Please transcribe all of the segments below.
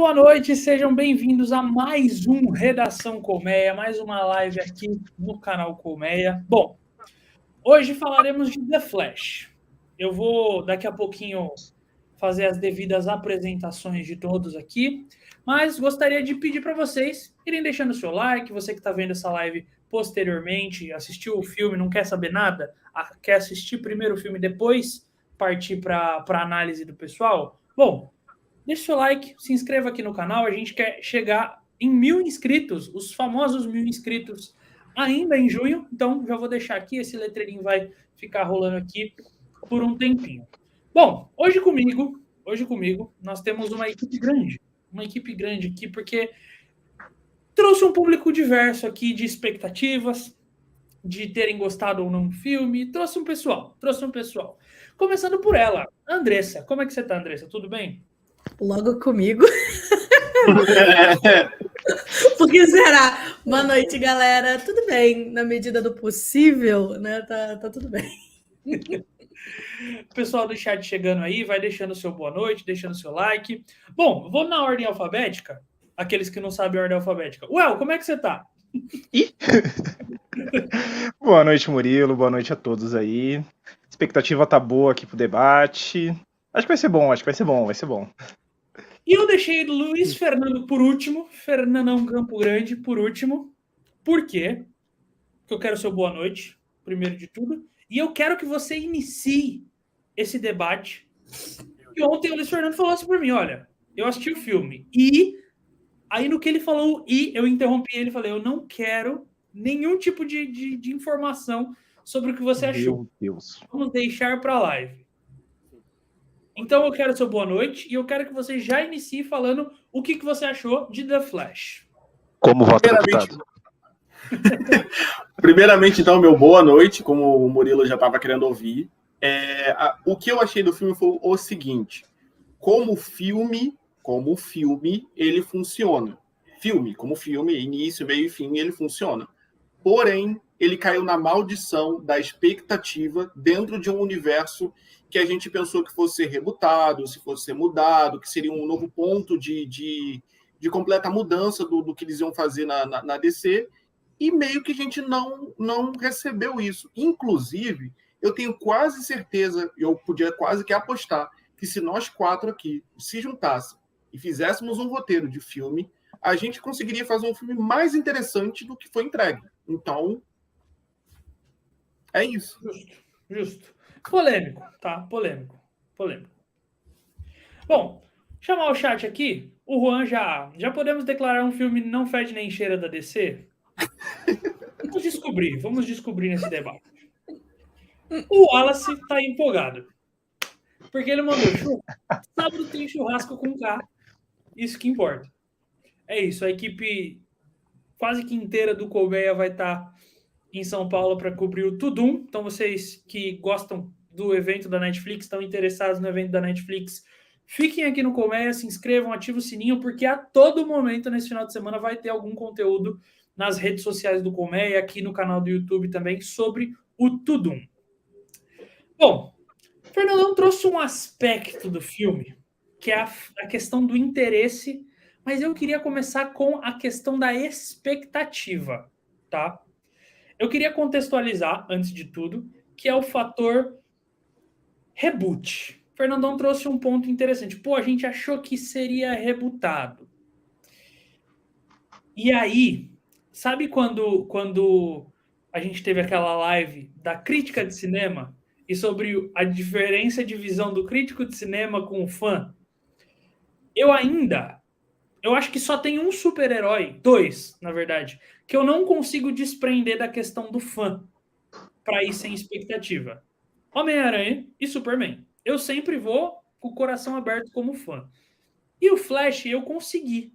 boa noite, sejam bem-vindos a mais um Redação Colmeia, mais uma live aqui no canal Colmeia. Bom, hoje falaremos de The Flash. Eu vou daqui a pouquinho fazer as devidas apresentações de todos aqui, mas gostaria de pedir para vocês irem deixando o seu like, você que está vendo essa live posteriormente, assistiu o filme, não quer saber nada, quer assistir primeiro o filme e depois partir para a análise do pessoal? Bom, deixe seu like, se inscreva aqui no canal, a gente quer chegar em 1.000 inscritos, os famosos 1.000 inscritos ainda em junho, então já vou deixar aqui, esse letreirinho vai ficar rolando aqui por um tempinho. Bom, hoje comigo, nós temos uma equipe grande aqui, porque trouxe um público diverso aqui de expectativas, de terem gostado ou não do filme, trouxe um pessoal. Começando por ela, Andressa. Como é que você tá, Andressa? Tudo bem? Logo comigo. Por que será? Boa noite, galera. Tudo bem, na medida do possível, né? Tá tudo bem. Pessoal do chat chegando aí, vai deixando seu boa noite, deixando seu like. Bom, vou na ordem alfabética. Aqueles que não sabem a ordem alfabética. Well, como é que você tá? Boa noite, Murilo. Boa noite a todos aí. A expectativa tá boa aqui pro debate. Acho que vai ser bom. E eu deixei Luiz Fernando por último, Fernandão Campo Grande por último. Por quê? Porque eu quero seu boa noite, primeiro de tudo. E eu quero que você inicie esse debate. E ontem o Luiz Fernando falou assim por mim, olha, eu assisti o filme. E aí no que ele falou, eu interrompi ele e falei, eu não quero nenhum tipo de informação sobre o que você achou. Meu Deus. Vamos deixar para a live. Então eu quero seu boa noite e eu quero que você já inicie falando o que você achou de The Flash. Como vota deputado? Primeiramente, então, meu boa noite, como o Murilo já estava querendo ouvir. O que eu achei do filme foi o seguinte: como filme, ele funciona. Como filme, início, meio e fim, ele funciona. Porém, ele caiu na maldição da expectativa dentro de um universo que a gente pensou que fosse ser rebutado, se fosse ser mudado, que seria um novo ponto de completa mudança do que eles iam fazer na DC, e meio que a gente não recebeu isso. Inclusive, eu tenho quase certeza, eu podia quase que apostar, que se nós quatro aqui se juntassem e fizéssemos um roteiro de filme, a gente conseguiria fazer um filme mais interessante do que foi entregue. Então, é isso. Justo. Polêmico, tá? Polêmico. Bom, chamar o chat aqui. O Juan já podemos declarar um filme não fede nem cheira da DC? Vamos descobrir nesse debate. O Wallace tá empolgado. Porque ele mandou sábado tem churrasco com K. Isso que importa. É isso, a equipe quase que inteira do Colmeia vai estar em São Paulo para cobrir o Tudum. Então, vocês que gostam do evento da Netflix, estão interessados no evento da Netflix, fiquem aqui no Colmeia, se inscrevam, ativem o sininho, porque a todo momento, nesse final de semana, vai ter algum conteúdo nas redes sociais do Colmeia, aqui no canal do YouTube também, sobre o Tudum. Bom, o Fernandão trouxe um aspecto do filme, que é a questão do interesse, mas eu queria começar com a questão da expectativa, tá? Eu queria contextualizar, antes de tudo, que é o fator reboot. O Fernandão trouxe um ponto interessante. Pô, a gente achou que seria rebootado. E aí, sabe quando a gente teve aquela live da crítica de cinema e sobre a diferença de visão do crítico de cinema com o fã? Eu acho que só tem um super-herói, dois, na verdade, que eu não consigo desprender da questão do fã para ir sem expectativa. Homem-Aranha e Superman. Eu sempre vou com o coração aberto como fã. E o Flash eu consegui.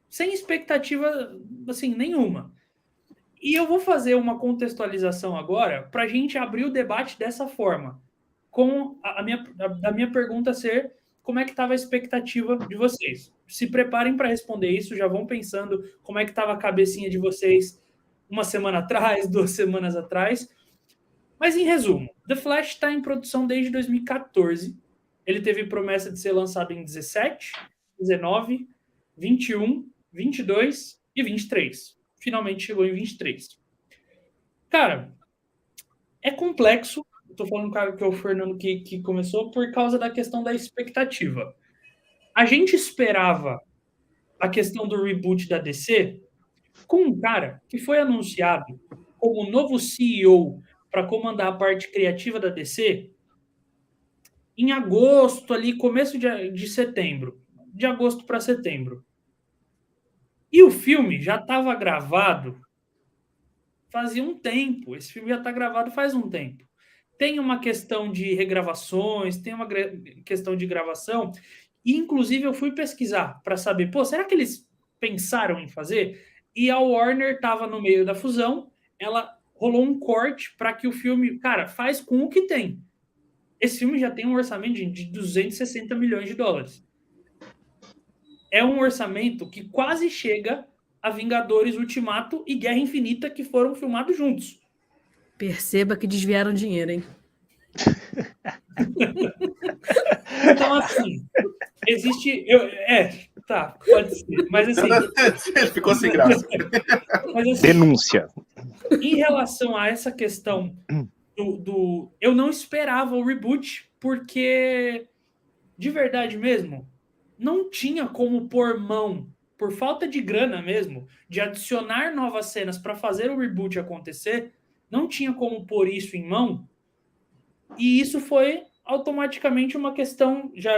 Sem expectativa, assim, nenhuma. E eu vou fazer uma contextualização agora para a gente abrir o debate dessa forma. Com a minha pergunta ser como é que estava a expectativa de vocês. Se preparem para responder isso, já vão pensando como é que estava a cabecinha de vocês uma semana atrás, 2 semanas atrás. Mas, em resumo, The Flash está em produção desde 2014. Ele teve promessa de ser lançado em 17, 19, 21, 22 e 23. Finalmente chegou em 23. Cara, é complexo. Estou falando que é o Fernando que começou por causa da questão da expectativa. A gente esperava a questão do reboot da DC com um cara que foi anunciado como novo CEO para comandar a parte criativa da DC em agosto, ali, começo de setembro. De agosto para setembro. E o filme já estava gravado fazia um tempo. Esse filme já está gravado faz um tempo. Tem uma questão de regravações, tem uma questão de gravação. E, inclusive, eu fui pesquisar para saber, será que eles pensaram em fazer? E a Warner estava no meio da fusão, ela rolou um corte para que o filme, cara, faz com o que tem. Esse filme já tem um orçamento de 260 milhões de dólares. É um orçamento que quase chega a Vingadores Ultimato e Guerra Infinita, que foram filmados juntos. Perceba que desviaram dinheiro, hein? Então, assim, existe... tá, pode ser. Mas, assim... Ele ficou sem graça. Mas, assim, Denúncia. em relação a essa questão eu não esperava o reboot, porque, de verdade mesmo, não tinha como pôr mão, por falta de grana mesmo, de adicionar novas cenas para fazer o reboot acontecer, não tinha como pôr isso em mão, e isso foi automaticamente uma questão, já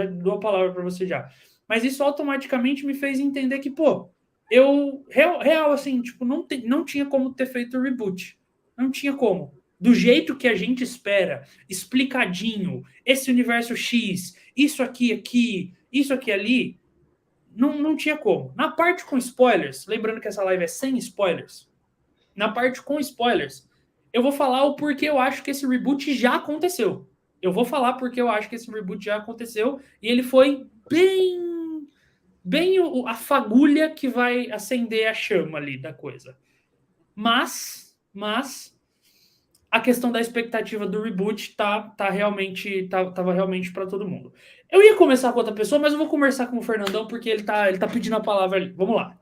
dou a palavra para você já, mas isso automaticamente me fez entender que, eu, real assim, tipo, não tinha como ter feito o reboot, não tinha como. Do jeito que a gente espera, explicadinho, esse universo X, isso aqui, isso aqui ali, não tinha como. Na parte com spoilers, lembrando que essa live é sem spoilers, na parte com spoilers, eu vou falar o porquê eu acho que esse reboot já aconteceu. Eu vou falar porque eu acho que esse reboot já aconteceu e ele foi bem a fagulha que vai acender a chama ali da coisa. Mas a questão da expectativa do reboot tava realmente para todo mundo. Eu ia começar com outra pessoa, mas eu vou conversar com o Fernandão porque ele tá pedindo a palavra ali. Vamos lá.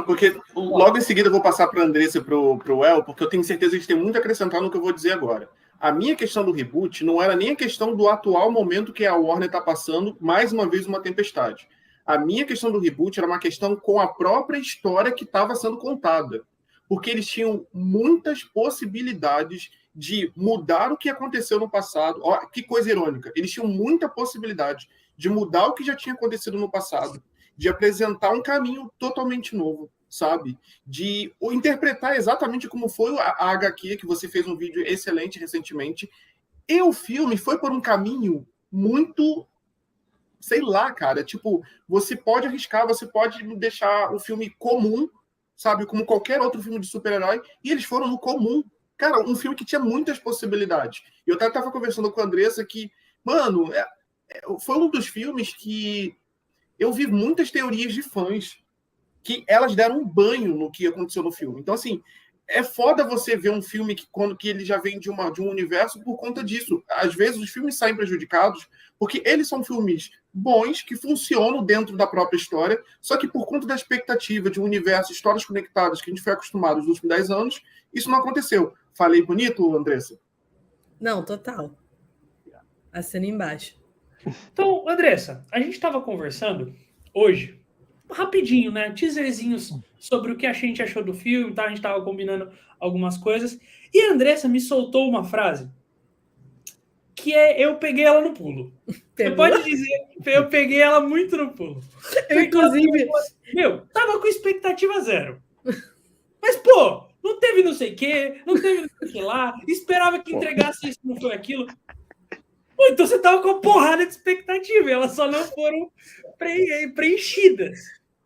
Porque logo em seguida eu vou passar para a Andressa e para o El, porque eu tenho certeza que a gente tem muito a acrescentar no que eu vou dizer agora. A minha questão do reboot não era nem a questão do atual momento que a Warner está passando, mais uma vez, uma tempestade. A minha questão do reboot era uma questão com a própria história que estava sendo contada. Porque eles tinham muitas possibilidades de mudar o que aconteceu no passado. Ó, que coisa irônica. Eles tinham muita possibilidade de mudar o que já tinha acontecido no passado, de apresentar um caminho totalmente novo, sabe? De interpretar exatamente como foi a HQ, que você fez um vídeo excelente recentemente. E o filme foi por um caminho muito... sei lá, cara. Tipo, você pode arriscar, você pode deixar o filme comum, sabe, como qualquer outro filme de super-herói, e eles foram no comum. Cara, um filme que tinha muitas possibilidades. E eu até estava conversando com a Andressa que, mano, foi um dos filmes que eu vi muitas teorias de fãs que elas deram um banho no que aconteceu no filme. Então, assim, é foda você ver um filme que ele já vem de um universo por conta disso. Às vezes os filmes saem prejudicados porque eles são filmes bons, que funcionam dentro da própria história, só que por conta da expectativa de um universo, histórias conectadas que a gente foi acostumado nos últimos 10 anos, isso não aconteceu. Falei bonito, Andressa? Não, total. Assina embaixo. Então, Andressa, a gente estava conversando hoje, rapidinho, né? Teaserzinhos sobre o que a gente achou do filme, tá? A gente estava combinando algumas coisas. E a Andressa me soltou uma frase que eu peguei ela no pulo. Você pode dizer, eu peguei ela muito no pulo. Eu, inclusive... Tava com expectativa zero. Mas, não teve não sei o quê, não teve não sei o que lá, esperava que entregasse isso, não foi aquilo. Então você tava com uma porrada de expectativa, elas só não foram preenchidas.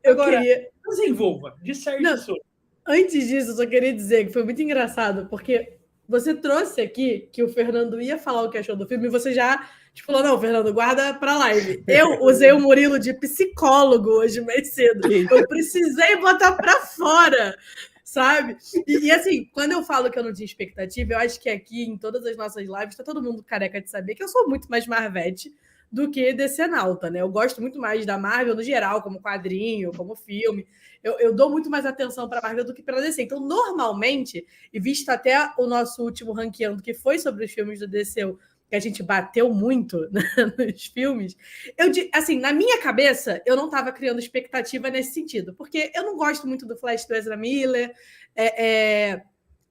Agora, desenvolva, disserte isso. Antes disso, eu só queria dizer que foi muito engraçado, porque você trouxe aqui que o Fernando ia falar o que achou do filme e você já falou, não, Fernando, guarda pra live. Eu usei o Murilo de psicólogo hoje mais cedo. Eu precisei botar pra fora, sabe? E assim, quando eu falo que eu não tinha expectativa, eu acho que aqui, em todas as nossas lives, tá todo mundo careca de saber que eu sou muito mais Marvete do que Decenalta, né? Eu gosto muito mais da Marvel no geral, como quadrinho, como filme. Eu dou muito mais atenção para a Marvel do que para a DC. Então, normalmente, e visto até o nosso último ranqueando, que foi sobre os filmes do DC, que a gente bateu muito, né, nos filmes, assim, na minha cabeça, eu não estava criando expectativa nesse sentido, porque eu não gosto muito do Flash do Ezra Miller,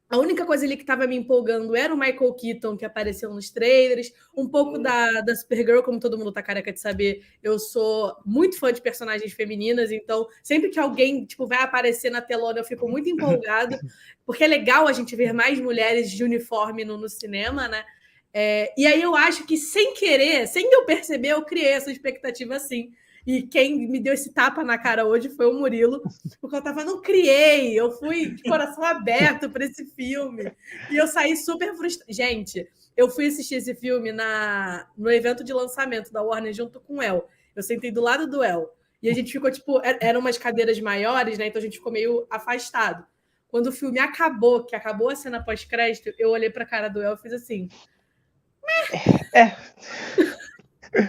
a única coisa ali que estava me empolgando era o Michael Keaton, que apareceu nos trailers, um pouco da Supergirl, como todo mundo tá careca de saber, eu sou muito fã de personagens femininas, então sempre que alguém tipo, vai aparecer na telona, eu fico muito empolgado, porque é legal a gente ver mais mulheres de uniforme no cinema, né? E aí eu acho que, sem querer, sem eu perceber, eu criei essa expectativa assim. E quem me deu esse tapa na cara hoje foi o Murilo, porque eu tava, não criei, eu fui de coração aberto para esse filme. E eu saí super frustrada. Gente, eu fui assistir esse filme no evento de lançamento da Warner junto com o El. Eu sentei do lado do El. E a gente ficou, tipo, eram umas cadeiras maiores, né? Então a gente ficou meio afastado. Quando o filme acabou, que acabou a cena pós-crédito, eu olhei pra cara do El e fiz assim...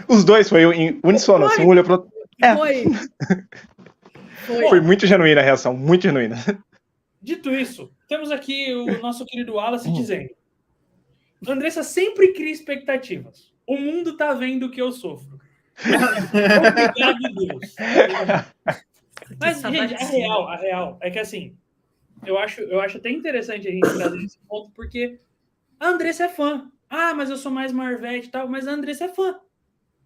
Os dois foi em uníssono, assim, um olhou pro outro. Foi muito genuína a reação, muito genuína. Dito isso, temos aqui o nosso querido Wallace dizendo: Andressa sempre cria expectativas. O mundo tá vendo o que eu sofro. Obrigado, Deus. Mas, gente, a real é que, assim, eu acho até interessante a gente trazer esse ponto, porque a Andressa é fã. Ah, mas eu sou mais Marvete e tal, mas a Andressa é fã.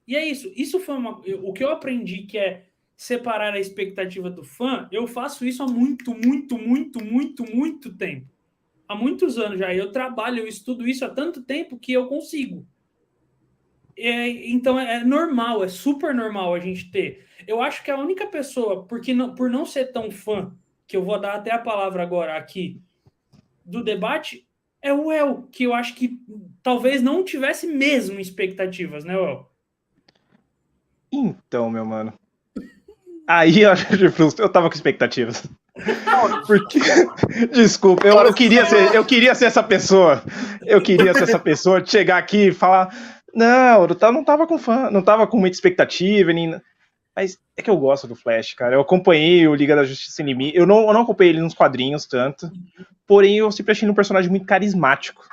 E é isso. Isso foi o que eu aprendi, que é separar a expectativa do fã. Eu faço isso há muito tempo. Há muitos anos já. Eu trabalho, eu estudo isso há tanto tempo que eu consigo. Então é normal, é super normal a gente ter. Eu acho que a única pessoa, por não ser tão fã, que eu vou dar até a palavra agora aqui, do debate, é o El, que eu acho que talvez não tivesse mesmo expectativas, né, El? Então, meu mano. Aí eu tava com expectativas. Porque, desculpa, eu queria ser essa pessoa. Eu queria ser essa pessoa de chegar aqui e falar: não, eu não tava com fã, não tava com muita expectativa, nem... Mas é que eu gosto do Flash, cara. Eu acompanhei o Liga da Justiça Sem Limite. Eu não acompanhei ele nos quadrinhos tanto. Porém, eu sempre achei ele um personagem muito carismático.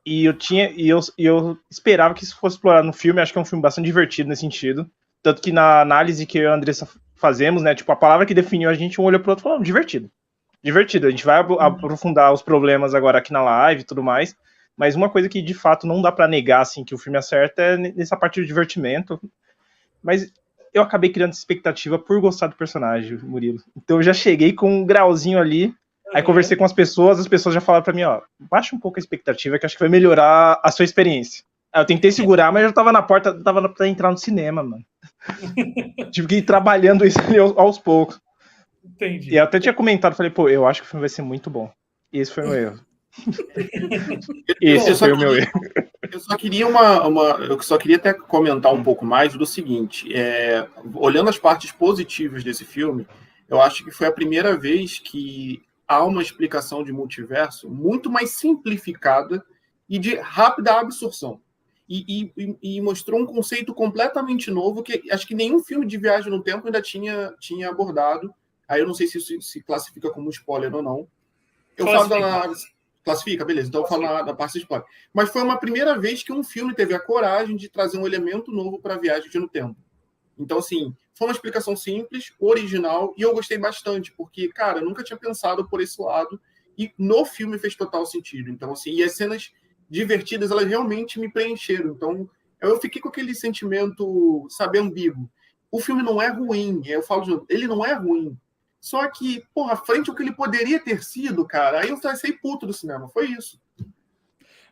E eu esperava que isso fosse explorado no filme. Acho que é um filme bastante divertido nesse sentido. Tanto que na análise que eu e a Andressa fazemos, né, tipo, a palavra que definiu a gente, um olhou pro outro e falou: divertido. Divertido. A gente vai aprofundar os problemas agora aqui na live e tudo mais. Mas uma coisa que, de fato, não dá pra negar, assim, que o filme acerta é nessa parte do divertimento. Mas eu acabei criando expectativa por gostar do personagem, Murilo. Então eu já cheguei com um grauzinho ali. Aí conversei com as pessoas já falaram pra mim, ó, baixa um pouco a expectativa, que acho que vai melhorar a sua experiência. Aí eu tentei segurar, mas eu já tava na porta, tava pra entrar no cinema, mano. Tive que ir trabalhando isso ali aos poucos. Entendi. E eu até tinha comentado, falei, pô, eu acho que o filme vai ser muito bom. E esse foi o meu erro. Esse foi o meu erro. Eu só queria até comentar um pouco mais do seguinte, olhando as partes positivas desse filme, eu acho que foi a primeira vez que há uma explicação de multiverso muito mais simplificada e de rápida absorção. E mostrou um conceito completamente novo que acho que nenhum filme de viagem no tempo ainda tinha abordado. Aí eu não sei se isso se classifica como spoiler ou não. Eu falo classifica, beleza. Então eu falo da parte de spoiler. Mas foi uma primeira vez que um filme teve a coragem de trazer um elemento novo para a viagem no tempo. Então, assim, foi uma explicação simples, original, e eu gostei bastante, porque, cara, eu nunca tinha pensado por esse lado, e no filme fez total sentido. Então, assim, e as cenas divertidas, elas realmente me preencheram. Então, eu fiquei com aquele sentimento, sabe, ambíguo. O filme não é ruim, eu falo de novo, ele não é ruim. Só que, porra, frente ao que ele poderia ter sido, cara, aí eu saí puto do cinema, foi isso.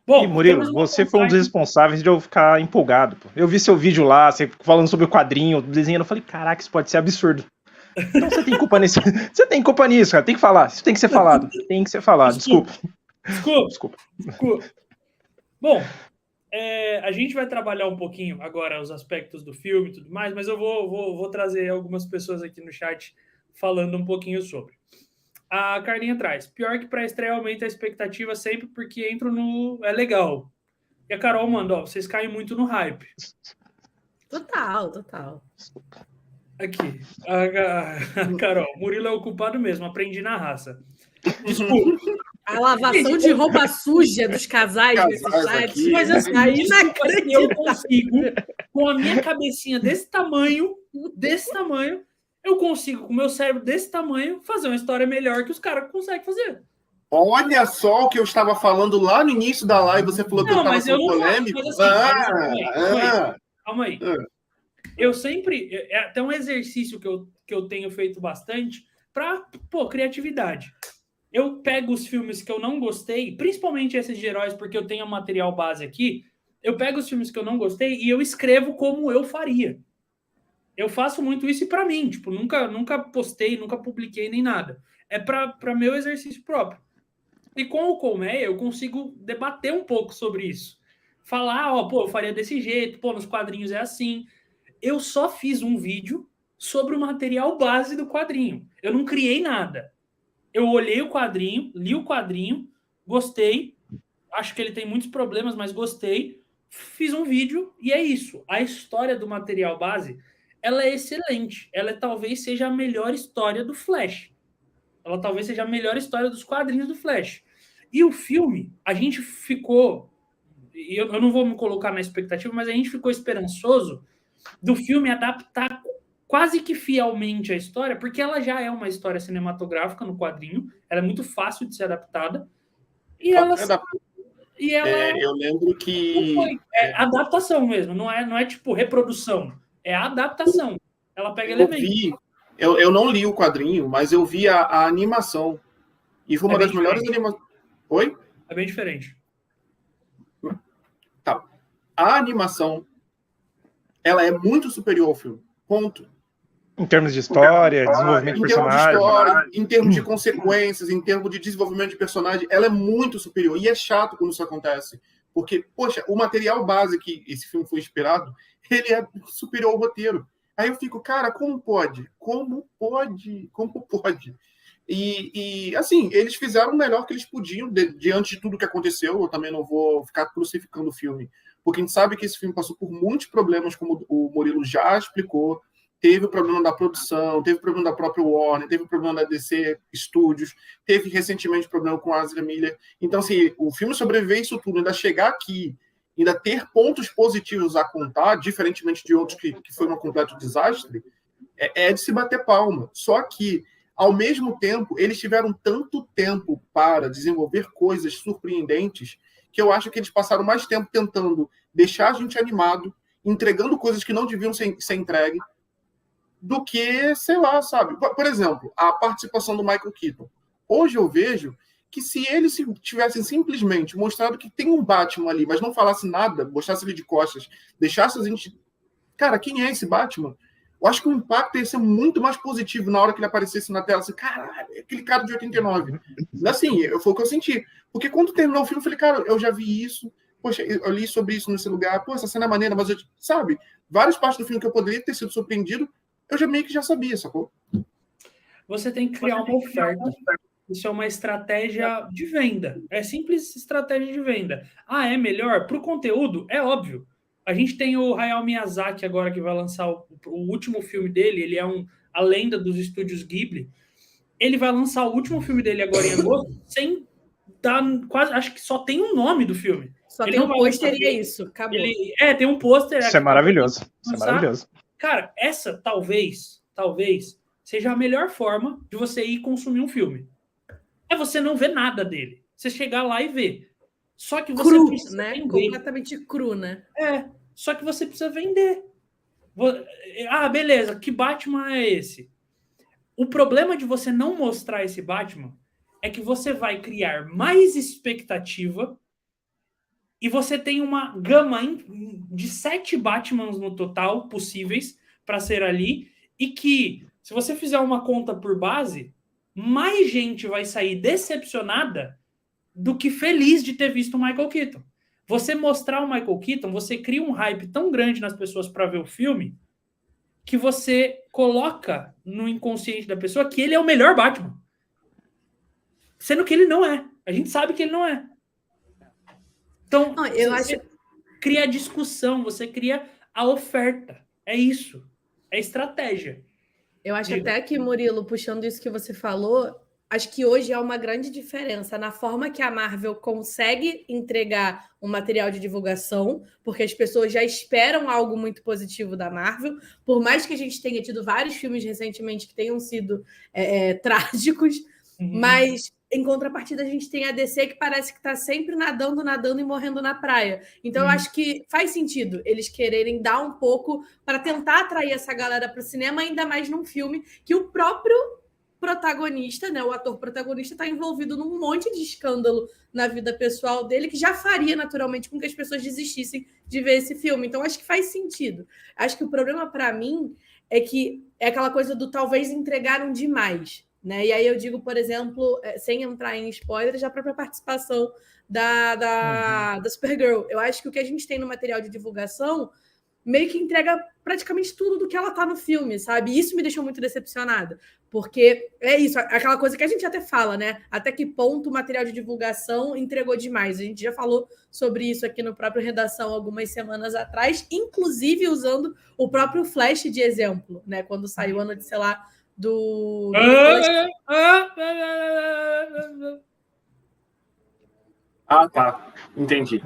Bom, e Murilo, você foi um dos responsáveis de eu ficar empolgado. Pô. Eu vi seu vídeo lá, você falando sobre o quadrinho, desenhando, eu falei, caraca, isso pode ser absurdo. Então você tem culpa nisso. Você tem culpa nisso, cara. Tem que falar. Isso tem que ser falado. Tem que ser falado. Desculpa. Bom, a gente vai trabalhar um pouquinho agora os aspectos do filme e tudo mais, mas eu vou trazer algumas pessoas aqui no chat falando um pouquinho sobre. A Carlinha traz. Pior que para estreia aumenta a expectativa sempre porque entro no... É legal. E a Carol manda, ó, vocês caem muito no hype. Total. Aqui, a Carol, Murilo é o culpado mesmo, aprendi na raça. Desculpa. A lavação de roupa suja dos casais nesse chat. Aqui. Mas assim, Aí eu consigo, com a minha cabecinha desse tamanho, eu consigo, com o meu cérebro desse tamanho, fazer uma história melhor que os caras conseguem fazer. Olha só o que eu estava falando lá no início da live, você falou que eu estava sendo polêmico. Calma aí. Eu sempre... É até um exercício que eu tenho feito bastante para, criatividade. Eu pego os filmes que eu não gostei, principalmente esses de heróis, porque eu tenho um material base aqui, eu pego os filmes que eu não gostei e eu escrevo como eu faria. Eu faço muito isso e para mim, tipo, nunca postei, nunca publiquei nem nada. É para meu exercício próprio. E com o Colmeia eu consigo debater um pouco sobre isso. Falar, eu faria desse jeito, nos quadrinhos é assim. Eu só fiz um vídeo sobre o material base do quadrinho. Eu não criei nada. Eu olhei o quadrinho, li o quadrinho, gostei. Acho que ele tem muitos problemas, mas gostei. Fiz um vídeo e é isso. A história do material base, ela é excelente. Ela talvez seja a melhor história do Flash. Ela talvez seja a melhor história dos quadrinhos do Flash. E o filme, a gente ficou... Eu não vou me colocar na expectativa, mas a gente ficou esperançoso do filme adaptar quase que fielmente a história, porque ela já é uma história cinematográfica no quadrinho, ela é muito fácil de ser adaptada, e ela... eu lembro que... É adaptação mesmo, não é tipo reprodução, é adaptação. Ela pega elementos. Eu não li o quadrinho, mas eu vi a animação. E foi uma das melhores animações. Oi? É bem diferente. Tá. A animação, ela é muito superior ao filme. Ponto. Em termos de história, desenvolvimento de personagem. Em termos de consequências, em termos de desenvolvimento de personagem, ela é muito superior. E é chato quando isso acontece. Porque, poxa, o material base que esse filme foi inspirado, ele é superior ao roteiro. Aí eu fico, cara, como pode? Como pode? E assim, eles fizeram o melhor que eles podiam diante de tudo que aconteceu. Eu também não vou ficar crucificando o filme, porque a gente sabe que esse filme passou por muitos problemas, como o Murilo já explicou. Teve o problema da produção, teve o problema da própria Warner, teve o problema da DC Studios, teve recentemente o problema com a Ezra Miller. Então, assim, o filme sobreviver isso tudo, ainda chegar aqui, ainda ter pontos positivos a contar, diferentemente de outros que foi um completo desastre, é de se bater palma. Só que, ao mesmo tempo, eles tiveram tanto tempo para desenvolver coisas surpreendentes que eu acho que eles passaram mais tempo tentando deixar a gente animado, entregando coisas que não deviam ser entregues, do que, sei lá, sabe? Por exemplo, a participação do Michael Keaton. Hoje eu vejo que se eles tivessem simplesmente mostrado que tem um Batman ali, mas não falasse nada, mostrasse ele de costas, deixasse a gente... Cara, quem é esse Batman? Eu acho que o impacto ia ser muito mais positivo na hora que ele aparecesse na tela. Assim, caralho, aquele cara de 89. Assim, foi o que eu senti. Porque quando terminou o filme, eu falei, cara, eu já vi isso. Poxa, eu li sobre isso nesse lugar. Pô, essa cena é maneira, mas sabe? Várias partes do filme que eu poderia ter sido surpreendido, eu meio que já sabia, sacou? Você tem que criar uma oferta. Isso é uma estratégia de venda. É simples estratégia de venda. É melhor? Para o conteúdo, é óbvio. A gente tem o Hayao Miyazaki agora, que vai lançar o último filme dele. Ele é a lenda dos estúdios Ghibli. Ele vai lançar o último filme dele agora em agosto, sem dar quase... Acho que só tem um nome do filme. Só tem um pôster e é isso. Acabou. Tem um pôster. Isso é maravilhoso. Isso é maravilhoso. Cara, essa talvez seja a melhor forma de você ir consumir um filme. É você não ver nada dele. Você chegar lá e ver. Só que você precisa vender. Completamente cru, né? Só que você precisa vender. Beleza, que Batman é esse? O problema de você não mostrar esse Batman é que você vai criar mais expectativa e você tem uma gama de 7 Batmans no total possíveis para ser ali, e que, se você fizer uma conta por base, mais gente vai sair decepcionada do que feliz de ter visto o Michael Keaton. Você mostrar o Michael Keaton, você cria um hype tão grande nas pessoas para ver o filme, que você coloca no inconsciente da pessoa que ele é o melhor Batman. Sendo que ele não é. A gente sabe que ele não é. Então, você cria discussão, você cria a oferta. É isso. É estratégia. Eu acho Diga. até que, Murilo, puxando isso que você falou, acho que hoje há uma grande diferença na forma que a Marvel consegue entregar um material de divulgação, porque as pessoas já esperam algo muito positivo da Marvel, por mais que a gente tenha tido vários filmes recentemente que tenham sido trágicos, mas em contrapartida a gente tem a DC que parece que está sempre nadando, nadando e morrendo na praia. Então eu acho que faz sentido eles quererem dar um pouco para tentar atrair essa galera para o cinema, ainda mais num filme que o próprio protagonista, né, o ator protagonista, está envolvido num monte de escândalo na vida pessoal dele, que já faria naturalmente com que as pessoas desistissem de ver esse filme. Então, acho que faz sentido. Acho que o problema, para mim, é que é aquela coisa do talvez entregaram demais. Né? E aí eu digo, por exemplo, sem entrar em spoilers, a própria participação da Supergirl. Eu acho que o que a gente tem no material de divulgação meio que entrega praticamente tudo do que ela tá no filme, sabe? E isso me deixou muito decepcionada, porque é isso, aquela coisa que a gente até fala, né? Até que ponto o material de divulgação entregou demais. A gente já falou sobre isso aqui no próprio Redação algumas semanas atrás, inclusive usando o próprio Flash de exemplo, né? Quando saiu a notícia, sei lá, do Flash. Tá. Entendi.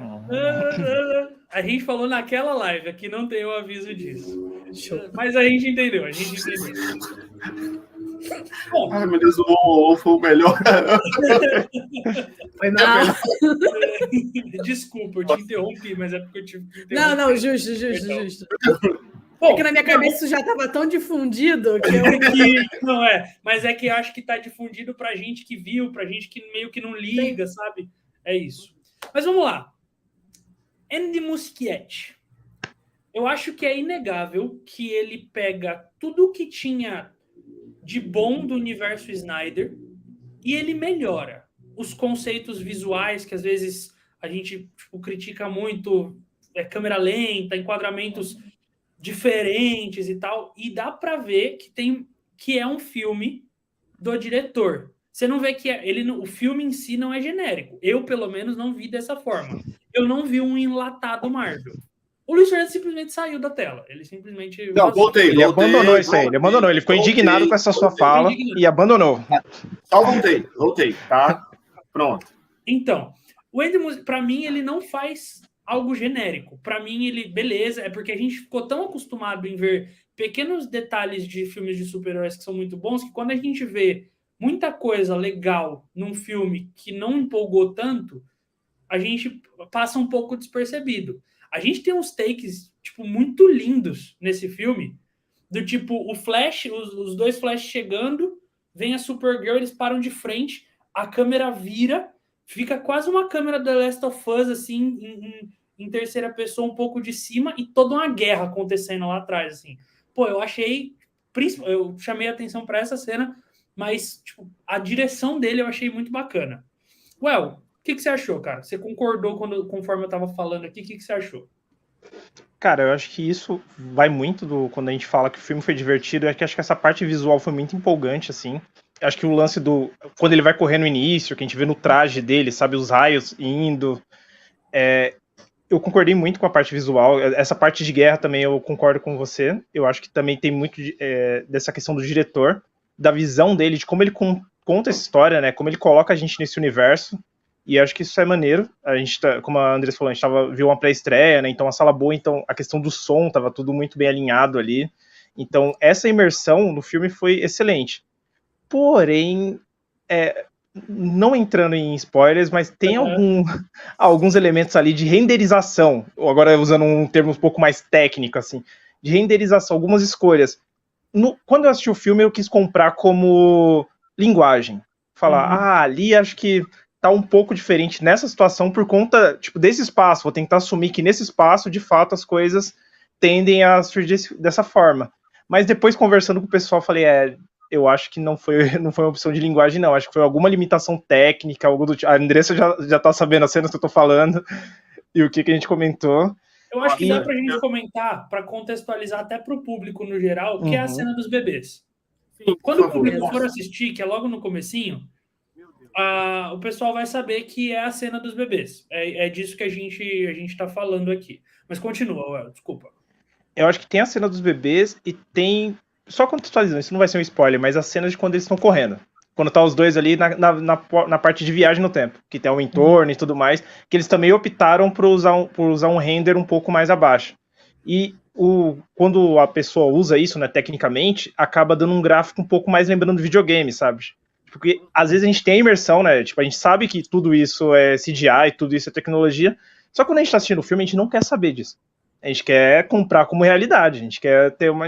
A gente falou naquela live, aqui não tem o aviso disso. Mas a gente entendeu, Bom, Ai, meu Deus, o foi o melhor. Foi mal. Desculpa, eu te interrompi, mas é porque eu tive que interromper. Não, justo. Bom, porque na minha cabeça isso já estava tão difundido que eu... Não é, mas é que eu acho que está difundido para gente que viu, para gente que meio que não liga, Sim. Sabe? É isso. Mas vamos lá. Andy Muschietti. Eu acho que é inegável que ele pega tudo que tinha de bom do universo Snyder e ele melhora os conceitos visuais que às vezes a gente critica muito, câmera lenta, enquadramentos diferentes e tal, e dá para ver que é um filme do diretor. Você não vê que o filme em si não é genérico. Eu, pelo menos, não vi dessa forma. Eu não vi um enlatado Marvel. O Luiz Fernando simplesmente saiu da tela. Ele simplesmente... Não, ele abandonou isso aí. Ele abandonou. Ele ficou indignado com essa sua fala e abandonou. Só voltei, tá? Pronto. Então, o Andy, para mim, ele não faz algo genérico. Para mim, ele... Beleza, é porque a gente ficou tão acostumado em ver pequenos detalhes de filmes de super-heróis que são muito bons, que quando a gente vê muita coisa legal num filme que não empolgou tanto, a gente passa um pouco despercebido. A gente tem uns takes, muito lindos nesse filme, do tipo, o Flash, os dois Flash chegando, vem a Supergirl, eles param de frente, a câmera vira, fica quase uma câmera The Last of Us, assim, em terceira pessoa, um pouco de cima, e toda uma guerra acontecendo lá atrás, assim. Pô, eu achei, eu chamei a atenção para essa cena, mas, a direção dele eu achei muito bacana. Well, o que você achou, cara? Você concordou conforme eu tava falando aqui? O que você achou? Cara, eu acho que isso vai muito quando a gente fala que o filme foi divertido. Acho que essa parte visual foi muito empolgante, assim. Acho que o lance quando ele vai correr no início, que a gente vê no traje dele, sabe, os raios indo. Eu concordei muito com a parte visual. Essa parte de guerra também eu concordo com você. Eu acho que também tem muito dessa questão do diretor, da visão dele, de como ele conta essa história, né? Como ele coloca a gente nesse universo. E acho que isso é maneiro. A gente como a Andressa falou, a gente viu uma pré-estreia, né? Então a sala boa, então a questão do som tava tudo muito bem alinhado ali. Então essa imersão no filme foi excelente. Porém, não entrando em spoilers, mas tem alguns elementos ali de renderização, agora usando um termo um pouco mais técnico, assim, de renderização, algumas escolhas. Quando eu assisti o filme, eu quis comprar como linguagem. Falar, ali acho que tá um pouco diferente nessa situação por conta, desse espaço. Vou tentar assumir que nesse espaço, de fato, as coisas tendem a surgir dessa forma. Mas depois, conversando com o pessoal, falei, eu acho que não foi uma opção de linguagem, não. Acho que foi alguma limitação técnica, algo do tipo. A Andressa já tá sabendo as cenas que eu tô falando e o que a gente comentou. Eu acho que dá pra gente comentar, para contextualizar até pro público no geral, que é a cena dos bebês. Sim, quando o público for assistir, que é logo no comecinho, o pessoal vai saber que é a cena dos bebês. É disso que a gente tá falando aqui. Mas continua, Well, desculpa. eu acho que tem a cena dos bebês e tem... Só contextualizando, isso não vai ser um spoiler, mas as cenas de quando eles estão correndo. Quando tá os dois ali na parte de viagem no tempo, que tem o entorno e tudo mais, que eles também optaram por usar um render um pouco mais abaixo. E quando a pessoa usa isso, né, tecnicamente, acaba dando um gráfico um pouco mais lembrando do videogame, sabe? Porque às vezes a gente tem a imersão, né? Tipo, a gente sabe que tudo isso é CGI, tudo isso é tecnologia, só que quando a gente tá assistindo o filme, a gente não quer saber disso. A gente quer comprar como realidade, a gente quer ter uma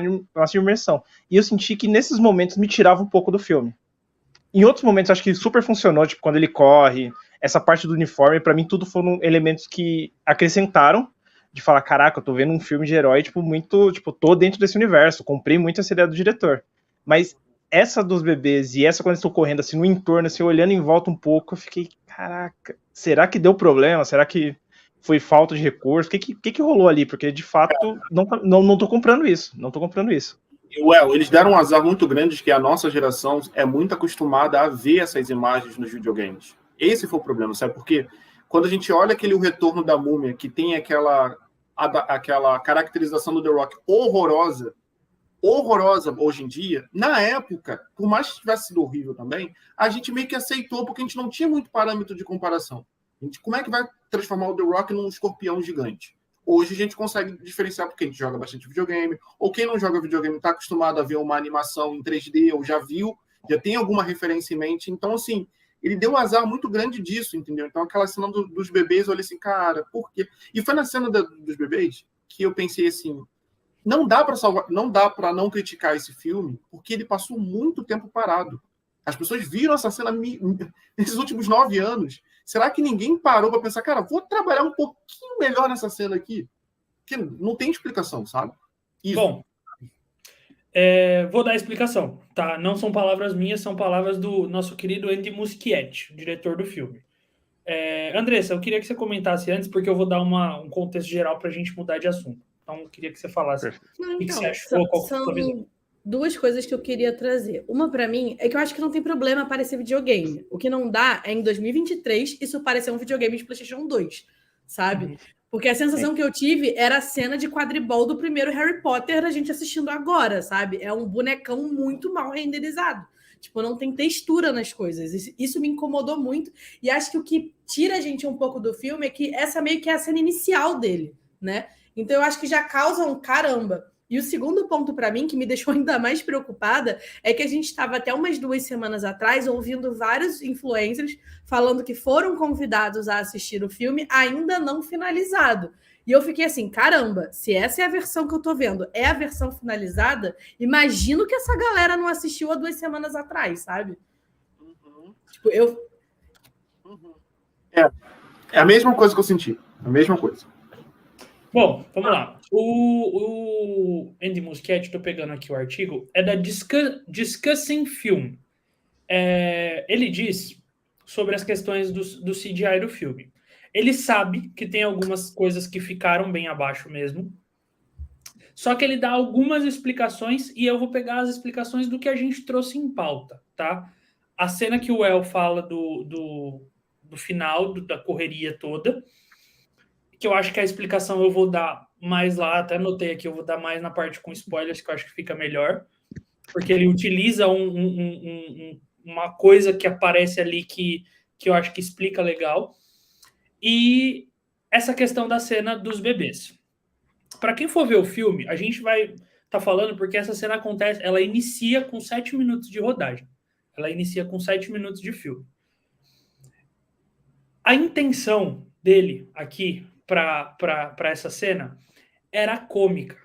imersão. E eu senti que nesses momentos me tirava um pouco do filme. Em outros momentos, acho que super funcionou, tipo, quando ele corre, essa parte do uniforme, pra mim, tudo foram elementos que acrescentaram, de falar, caraca, eu tô vendo um filme de herói, tipo, muito, tipo, tô dentro desse universo, comprei muito essa ideia do diretor. Mas essa dos bebês e essa quando eles estão correndo, assim, no entorno, assim, olhando em volta um pouco, eu fiquei, caraca, será que deu problema? Será que foi falta de recurso? O que rolou ali? Porque, de fato, não tô comprando isso, não tô comprando isso. Eles deram um azar muito grande que a nossa geração é muito acostumada a ver essas imagens nos videogames. Esse foi o problema, sabe por quê? Quando a gente olha O Retorno da Múmia, que tem aquela caracterização do The Rock horrorosa hoje em dia, na época, por mais que tivesse sido horrível também, a gente meio que aceitou porque a gente não tinha muito parâmetro de comparação. Como é que vai transformar o The Rock num escorpião gigante? Hoje a gente consegue diferenciar porque a gente joga bastante videogame, ou quem não joga videogame está acostumado a ver uma animação em 3D, ou já viu, já tem alguma referência em mente. Então, assim, ele deu um azar muito grande disso, entendeu? Então, aquela cena dos bebês, eu olhei assim, cara, por quê? E foi na cena dos bebês que eu pensei assim, não dá para não criticar esse filme, porque ele passou muito tempo parado. As pessoas viram essa cena nesses últimos 9 anos. Será que ninguém parou para pensar, cara, vou trabalhar um pouquinho melhor nessa cena aqui? Que não tem explicação, sabe? Isso. Bom, vou dar a explicação, tá? Não são palavras minhas, são palavras do nosso querido Andy Muschietti, diretor do filme. Andressa, eu queria que você comentasse antes, porque eu vou dar um contexto geral para a gente mudar de assunto. Então, eu queria que você falasse o que você achou, qual foi a sua visão. Duas coisas que eu queria trazer. Uma, para mim, é que eu acho que não tem problema aparecer videogame. O que não dá é, em 2023, isso parecer um videogame de PlayStation 2, sabe? Porque a sensação que eu tive era a cena de quadribol do primeiro Harry Potter, a gente assistindo agora, sabe? É um bonecão muito mal renderizado. Tipo, não tem textura nas coisas. Isso me incomodou muito. E acho que o que tira a gente um pouco do filme é que essa meio que é a cena inicial dele, né? Então eu acho que já causa um caramba. E o segundo ponto para mim, que me deixou ainda mais preocupada, é que a gente estava até umas 2 semanas atrás ouvindo vários influencers falando que foram convidados a assistir o filme ainda não finalizado. E eu fiquei assim, caramba, se essa é a versão que eu tô vendo, é a versão finalizada, imagino que essa galera não assistiu há 2 semanas atrás, sabe? Tipo, É a mesma coisa que eu senti. A mesma coisa. Bom, vamos lá. O Andy Muschietti, estou pegando aqui o artigo, é da Discussing Film. Ele diz sobre as questões do CGI do filme. Ele sabe que tem algumas coisas que ficaram bem abaixo mesmo, só que ele dá algumas explicações e eu vou pegar as explicações do que a gente trouxe em pauta, tá? A cena que o El fala do final, da correria toda, que eu acho que a explicação eu vou dar mais lá, até anotei aqui, eu vou dar mais na parte com spoilers, que eu acho que fica melhor, porque ele utiliza uma coisa que aparece ali que eu acho que explica legal, e essa questão da cena dos bebês. Para quem for ver o filme, a gente vai estar falando porque essa cena acontece, ela inicia com 7 minutos de rodagem, ela inicia com 7 minutos de filme. A intenção dele aqui para essa cena era cômica.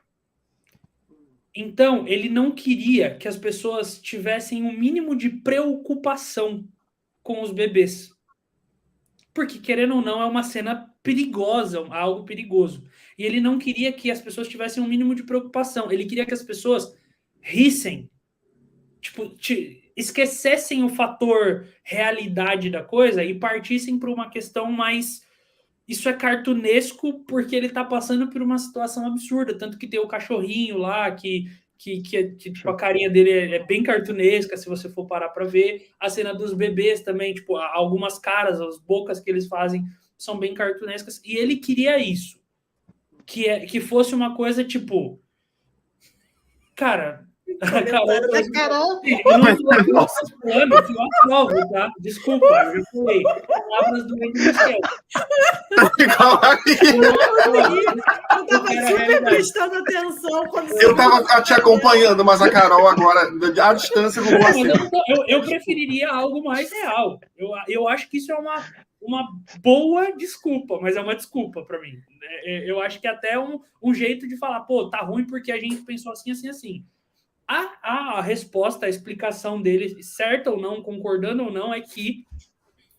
Então, ele não queria que as pessoas tivessem um mínimo de preocupação com os bebês. Porque, querendo ou não, é uma cena perigosa, algo perigoso. E ele não queria que as pessoas tivessem um mínimo de preocupação. Ele queria que as pessoas rissem. Tipo, esquecessem o fator realidade da coisa e partissem para uma questão mais... Isso é cartunesco porque ele tá passando por uma situação absurda. Tanto que tem o cachorrinho lá, que tipo, a carinha dele é bem cartunesca, se você for parar para ver. A cena dos bebês também, tipo, algumas caras, as bocas que eles fazem são bem cartunescas. E ele queria isso. Que fosse uma coisa, tipo, Cara, Comentário da Carol. eu não estou falando, eu aprovo, tá? Desculpa, eu já falei. Palavras do Andy Muschietti. Eu tava super prestando atenção quando você Eu tava te acompanhando, mas a Carol agora, à distância, não Mas gosta. eu preferiria algo mais real. Eu acho que isso é uma boa desculpa, mas é uma desculpa para mim. Eu acho que é até um jeito de falar, pô, tá ruim porque a gente pensou assim, assim, assim. A resposta, a explicação dele, certa ou não, concordando ou não, é que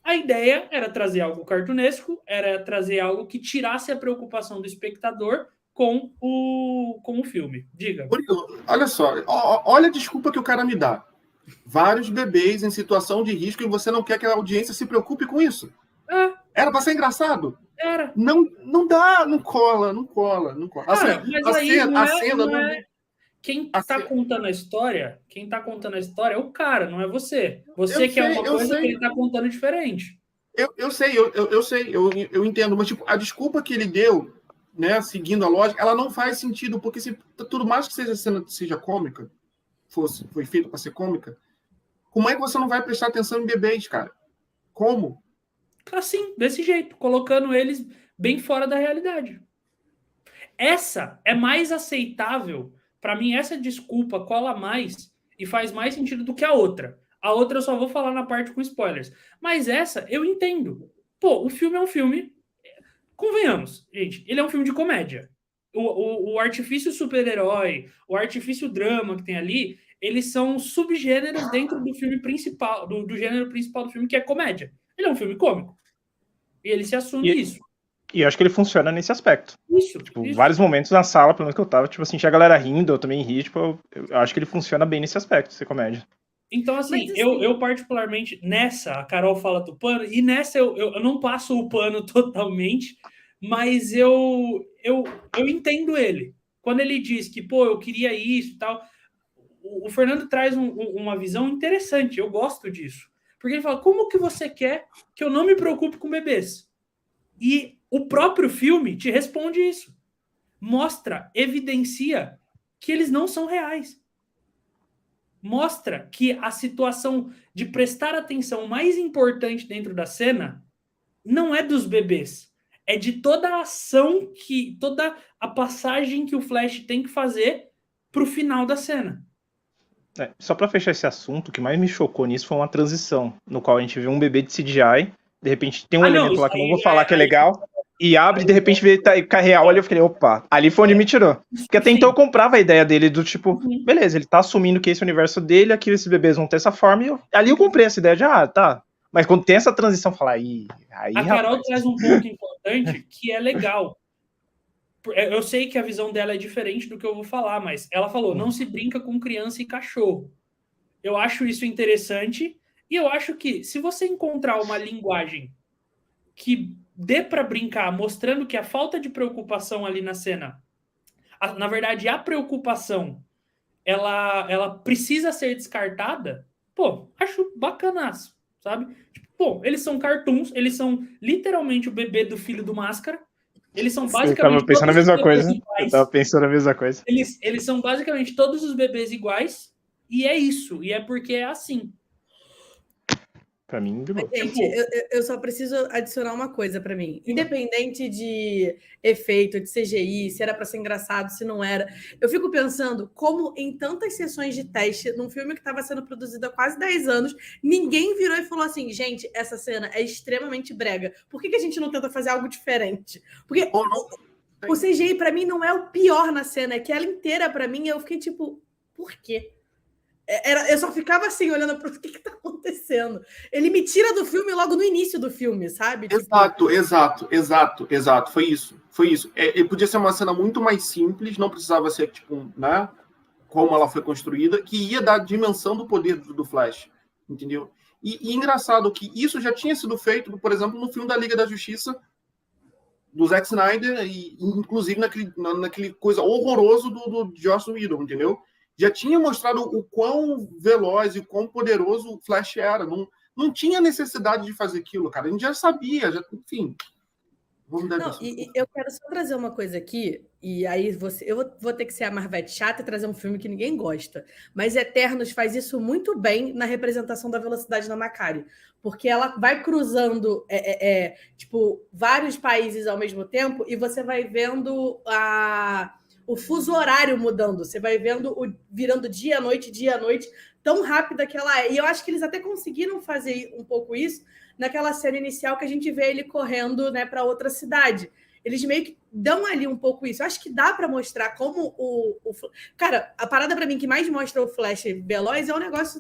a ideia era trazer algo cartunesco, era trazer algo que tirasse a preocupação do espectador com o filme. Diga. Olha só, olha a desculpa que o cara me dá. Vários bebês em situação de risco e você não quer que a audiência se preocupe com isso. Era para ser engraçado. Era. Não dá, não cola. Cara, mas aí a cena não é... Quem tá contando a história é o cara, não é você. Você quer uma coisa que ele tá contando diferente. Eu sei, eu entendo, mas tipo, a desculpa que ele deu, né, seguindo a lógica, ela não faz sentido, porque se tudo mais que seja cena seja cômica, foi feito para ser cômica, como é que você não vai prestar atenção em bebês, cara? Como? Assim, desse jeito, colocando eles bem fora da realidade. Essa é mais aceitável. Para mim, essa desculpa cola mais e faz mais sentido do que a outra. A outra eu só vou falar na parte com spoilers. Mas essa eu entendo. Pô, o filme é um filme... Convenhamos, gente, ele é um filme de comédia. O artifício super-herói, o artifício drama que tem ali, eles são subgêneros dentro do filme principal, do gênero principal do filme, que é comédia. Ele é um filme cômico. E ele se assume isso. E eu acho que ele funciona nesse aspecto. Isso. Vários momentos na sala, pelo menos que eu tava, tipo assim, tinha a galera rindo, eu também ri, tipo, eu acho que ele funciona bem nesse aspecto, ser comédia. Então, assim, eu particularmente, nessa, a Carol fala do pano, e nessa eu não passo o pano totalmente, mas eu entendo ele. Quando ele diz que, pô, eu queria isso e tal, o Fernando traz uma visão interessante, eu gosto disso. Porque ele fala, como que você quer que eu não me preocupe com bebês? E o próprio filme te responde isso. Mostra, evidencia que eles não são reais. Mostra que a situação de prestar atenção mais importante dentro da cena não é dos bebês. É de toda a ação, toda a passagem que o Flash tem que fazer pro final da cena. Só pra fechar esse assunto, o que mais me chocou nisso foi uma transição, no qual a gente vê um bebê de CGI, de repente tem um elemento lá que eu não vou falar que é legal, e abre e de repente vê fica real, ali eu fiquei, opa, ali foi onde me tirou. Porque até então eu comprava a ideia dele do tipo, beleza, ele tá assumindo que esse universo dele, aqui esses bebês vão ter essa forma, e ali eu comprei essa ideia de, tá. Mas quando tem essa transição, fala, aí a Carol traz um ponto importante que é legal. Eu sei que a visão dela é diferente do que eu vou falar, mas ela falou, não se brinca com criança e cachorro. Eu acho isso interessante, e eu acho que se você encontrar uma linguagem que dê para brincar, mostrando que a falta de preocupação ali na cena, na verdade, a preocupação, ela precisa ser descartada, pô, acho bacanaço, sabe? Tipo, pô, eles são cartoons, eles são literalmente o bebê do filho do Máscara, eles são basicamente... Eu tava pensando a mesma coisa. Eu tava pensando a mesma coisa. Eles são basicamente todos os bebês iguais, e é isso, e é porque é assim. Pra mim, de boa. Gente, eu só preciso adicionar uma coisa pra mim. Independente de efeito, de CGI, se era pra ser engraçado, se não era. Eu fico pensando como em tantas sessões de teste, num filme que estava sendo produzido há quase 10 anos, ninguém virou e falou assim, gente, essa cena é extremamente brega. Por que a gente não tenta fazer algo diferente? Porque o CGI pra mim não é o pior na cena, é que ela inteira pra mim, eu fiquei tipo, por quê? Eu só ficava assim, olhando para o que está acontecendo. Ele me tira do filme logo no início do filme, sabe? Exato. Foi isso. Podia ser uma cena muito mais simples, não precisava ser, tipo, né? Como ela foi construída, que ia dar a dimensão do poder do Flash. Entendeu? E engraçado que isso já tinha sido feito, por exemplo, no filme da Liga da Justiça, do Zack Snyder, e inclusive naquele coisa horroroso do Joss Whedon, entendeu? Já tinha mostrado o quão veloz e o quão poderoso o Flash era. Não tinha necessidade de fazer aquilo, cara. A gente já sabia, enfim. Vamos dar Não, e eu quero só trazer uma coisa aqui, e aí eu vou ter que ser a Marvete chata e trazer um filme que ninguém gosta. Mas Eternos faz isso muito bem na representação da velocidade da Macari. Porque ela vai cruzando tipo, vários países ao mesmo tempo e você vai vendo o fuso horário mudando. Você vai vendo virando dia a noite, tão rápida que ela é. E eu acho que eles até conseguiram fazer um pouco isso naquela cena inicial que a gente vê ele correndo, né, para outra cidade. Eles meio que dão ali um pouco isso. Eu acho que dá para mostrar como Cara, a parada para mim que mais mostra o Flash veloz é o negócio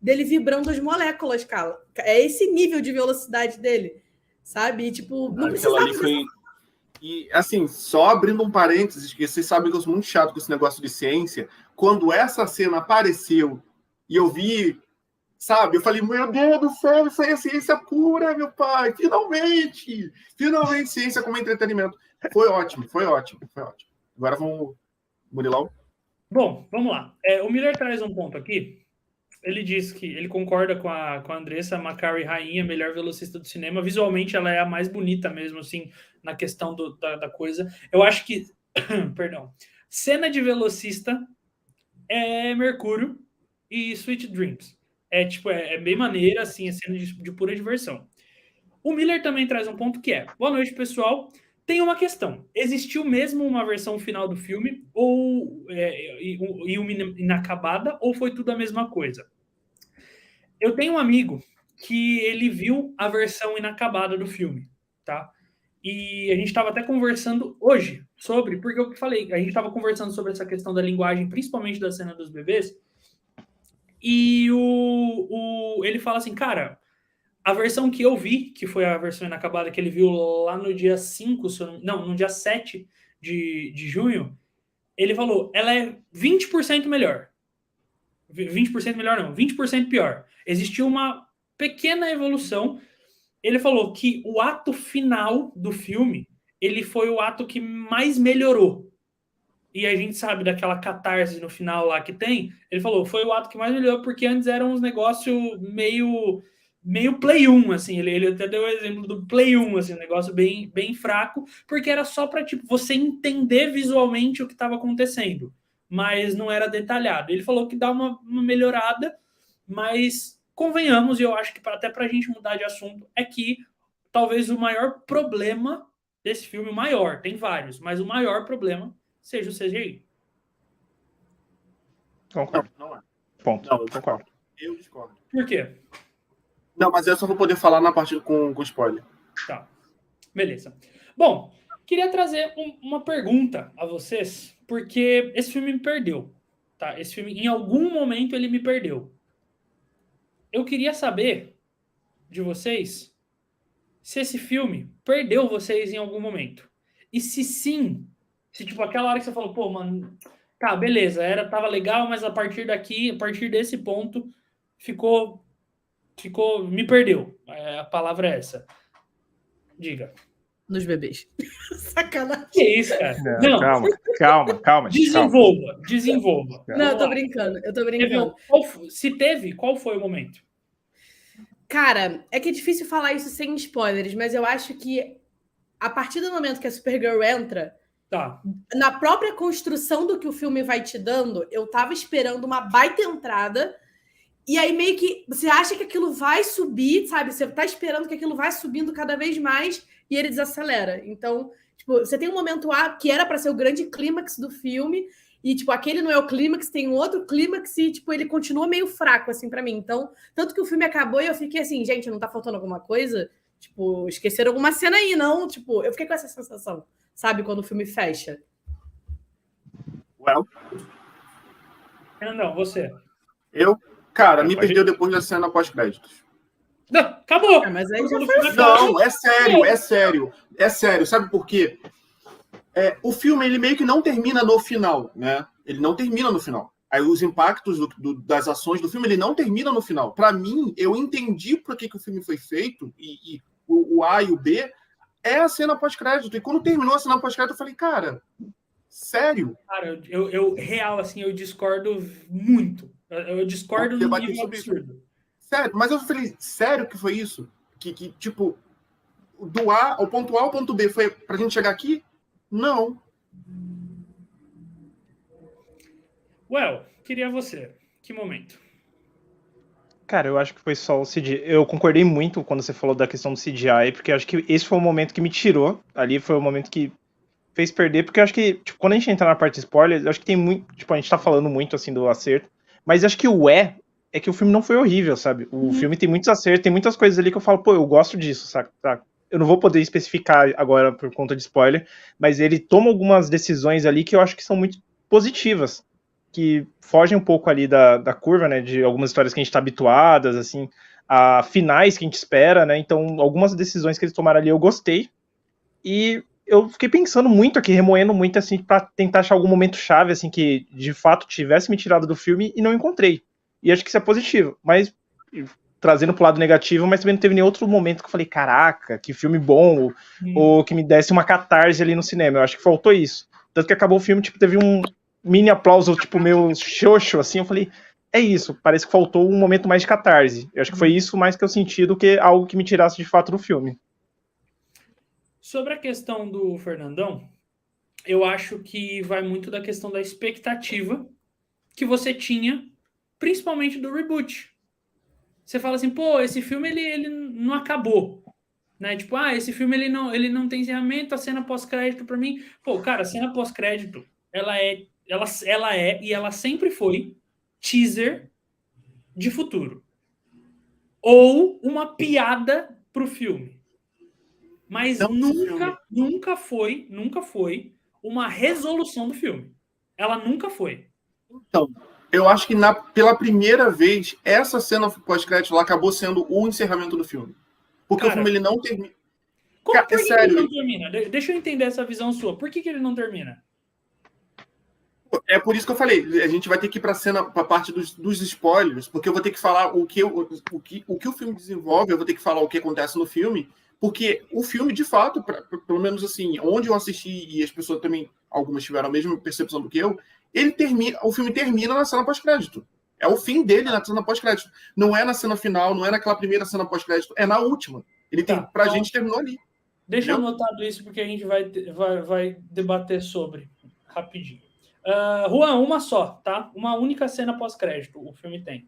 dele vibrando as moléculas, cara. É esse nível de velocidade dele, sabe? E, tipo, não precisava... ali foi... E, assim, só abrindo um parênteses, que vocês sabem que eu sou muito chato com esse negócio de ciência, quando essa cena apareceu e eu vi, sabe, eu falei, meu Deus do céu, isso aí é ciência pura, meu pai, finalmente ciência como entretenimento. Foi ótimo. Agora vamos, Murilão. Bom, vamos lá. O Miller traz um ponto aqui. Ele diz que ele concorda com a Andressa Macari, rainha, melhor velocista do cinema. Visualmente, ela é a mais bonita mesmo, assim, na questão da coisa. Eu acho que, perdão, cena de velocista é Mercúrio e Sweet Dreams. É bem maneira, assim, é cena de pura diversão. O Miller também traz um ponto que é: boa noite, pessoal. Tem uma questão. Existiu mesmo uma versão final do filme e uma inacabada, ou foi tudo a mesma coisa? Eu tenho um amigo que ele viu a versão inacabada do filme, tá? E a gente estava até conversando hoje sobre, porque eu falei, a gente estava conversando sobre essa questão da linguagem, principalmente da cena dos bebês, e ele fala assim, cara, a versão que eu vi, que foi a versão inacabada que ele viu lá no dia 5, no dia 7 de junho, ele falou, ela é 20% melhor. 20% melhor não, 20% pior. Existiu uma pequena evolução. Ele falou que o ato final do filme, ele foi o ato que mais melhorou. E a gente sabe daquela catarse no final lá que tem, ele falou, foi o ato que mais melhorou, porque antes era uns negócios meio Play 1, assim, ele até deu o exemplo do Play 1, assim, um negócio bem, bem fraco, porque era só para tipo, você entender visualmente o que estava acontecendo, mas não era detalhado. Ele falou que dá uma melhorada, mas convenhamos, e eu acho que até para a gente mudar de assunto, é que talvez o maior problema desse filme, o maior, tem vários, mas o maior problema seja o CGI. Concordo. Não é. Ponto. Não, Concordo. Eu discordo. Por quê? Não, mas eu só vou poder falar na parte com spoiler. Tá. Beleza. Bom, queria trazer uma pergunta a vocês, porque esse filme me perdeu. Tá? Esse filme, em algum momento, ele me perdeu. Eu queria saber de vocês se esse filme perdeu vocês em algum momento. E se sim, se tipo aquela hora que você falou, pô, mano, tá, beleza, tava legal, mas a partir desse ponto, me perdeu. A palavra é essa. Diga. Nos bebês. Sacanagem. Que isso, cara? Não, calma. Desenvolva. Não, eu tô brincando. Qual foi o momento? Cara, é que é difícil falar isso sem spoilers, mas eu acho que a partir do momento que a Supergirl entra, Tá. na própria construção do que o filme vai te dando, eu tava esperando uma baita entrada, e aí meio que você acha que aquilo vai subir, sabe? Você tá esperando que aquilo vai subindo cada vez mais e ele desacelera. Então, tipo, você tem um momento que era para ser o grande clímax do filme, e, tipo, aquele não é o clímax, tem um outro clímax e, tipo, ele continua meio fraco, assim, para mim. Então, tanto que o filme acabou e eu fiquei assim, gente, não tá faltando alguma coisa? Tipo, esqueceram alguma cena aí, não? Tipo, eu fiquei com essa sensação, sabe? Quando o filme fecha. Não, você. Cara, me perdeu depois da cena pós-créditos. Não, acabou. Mas aí já foi. Não, é sério. Sabe por quê? O filme, ele meio que não termina no final, né? Ele não termina no final. Aí os impactos das ações do filme, ele não termina no final. Para mim, eu entendi por que o filme foi feito, e o A e o B é a cena pós-crédito. E quando terminou a cena pós-crédito, eu falei, cara, sério? Cara, eu real, assim, eu discordo muito. Eu discordo num nível absurdo. Sério, mas eu falei, sério que foi isso? Que tipo, do A, o ponto A ao ponto B foi pra gente chegar aqui? Não. Well, queria você. Que momento? Cara, eu acho que foi só o CGI. Eu concordei muito quando você falou da questão do CGI, porque eu acho que esse foi o momento que me tirou. Ali foi o momento que fez perder, porque eu acho que, tipo, quando a gente entrar na parte de spoilers, eu acho que tem muito. Tipo, a gente tá falando muito, assim, do acerto. Mas eu acho que é que o filme não foi horrível, sabe? O filme tem muitos acertos, tem muitas coisas ali que eu falo, pô, eu gosto disso, sabe? Eu não vou poder especificar agora por conta de spoiler, mas ele toma algumas decisões ali que eu acho que são muito positivas, que fogem um pouco ali da curva, né, de algumas histórias que a gente tá habituadas, assim, a finais que a gente espera, né, então algumas decisões que eles tomaram ali eu gostei, e eu fiquei pensando muito aqui, remoendo muito, assim, pra tentar achar algum momento chave, assim, que de fato tivesse me tirado do filme e não encontrei, e acho que isso é positivo, mas trazendo pro lado negativo, mas também não teve nenhum outro momento que eu falei, caraca, que filme bom, ou que me desse uma catarse ali no cinema. Eu acho que faltou isso. Tanto que acabou o filme, tipo, teve um mini aplauso, tipo, meio xoxo, assim, eu falei, é isso, parece que faltou um momento mais de catarse. Eu acho que foi isso mais que eu senti do que algo que me tirasse de fato do filme. Sobre a questão do Fernandão, eu acho que vai muito da questão da expectativa que você tinha, principalmente do reboot. Você fala assim, pô, esse filme ele não acabou, né? Tipo, esse filme ele não tem encerramento, a cena pós-crédito pra mim, pô, cara, a cena pós-crédito, ela é e ela sempre foi teaser de futuro ou uma piada pro filme. Mas nunca foi uma resolução do filme. Ela nunca foi. Então, eu acho que pela primeira vez, essa cena pós-crédito acabou sendo o encerramento do filme. Porque Cara, o filme ele não termina. Por que ele não termina? Deixa eu entender essa visão sua. Por que ele não termina? É por isso que eu falei, a gente vai ter que ir para a parte dos spoilers, porque eu vou ter que falar o que o filme desenvolve, eu vou ter que falar o que acontece no filme, porque o filme, de fato, pelo menos assim, onde eu assisti e as pessoas também, algumas tiveram a mesma percepção do que eu, o filme termina na cena pós-crédito. É o fim dele na cena pós-crédito. Não é na cena final, não é naquela primeira cena pós-crédito, é na última. Pra gente terminou ali. Deixa eu anotar isso, porque a gente vai debater sobre rapidinho. Juan, uma só, tá? Uma única cena pós-crédito o filme tem.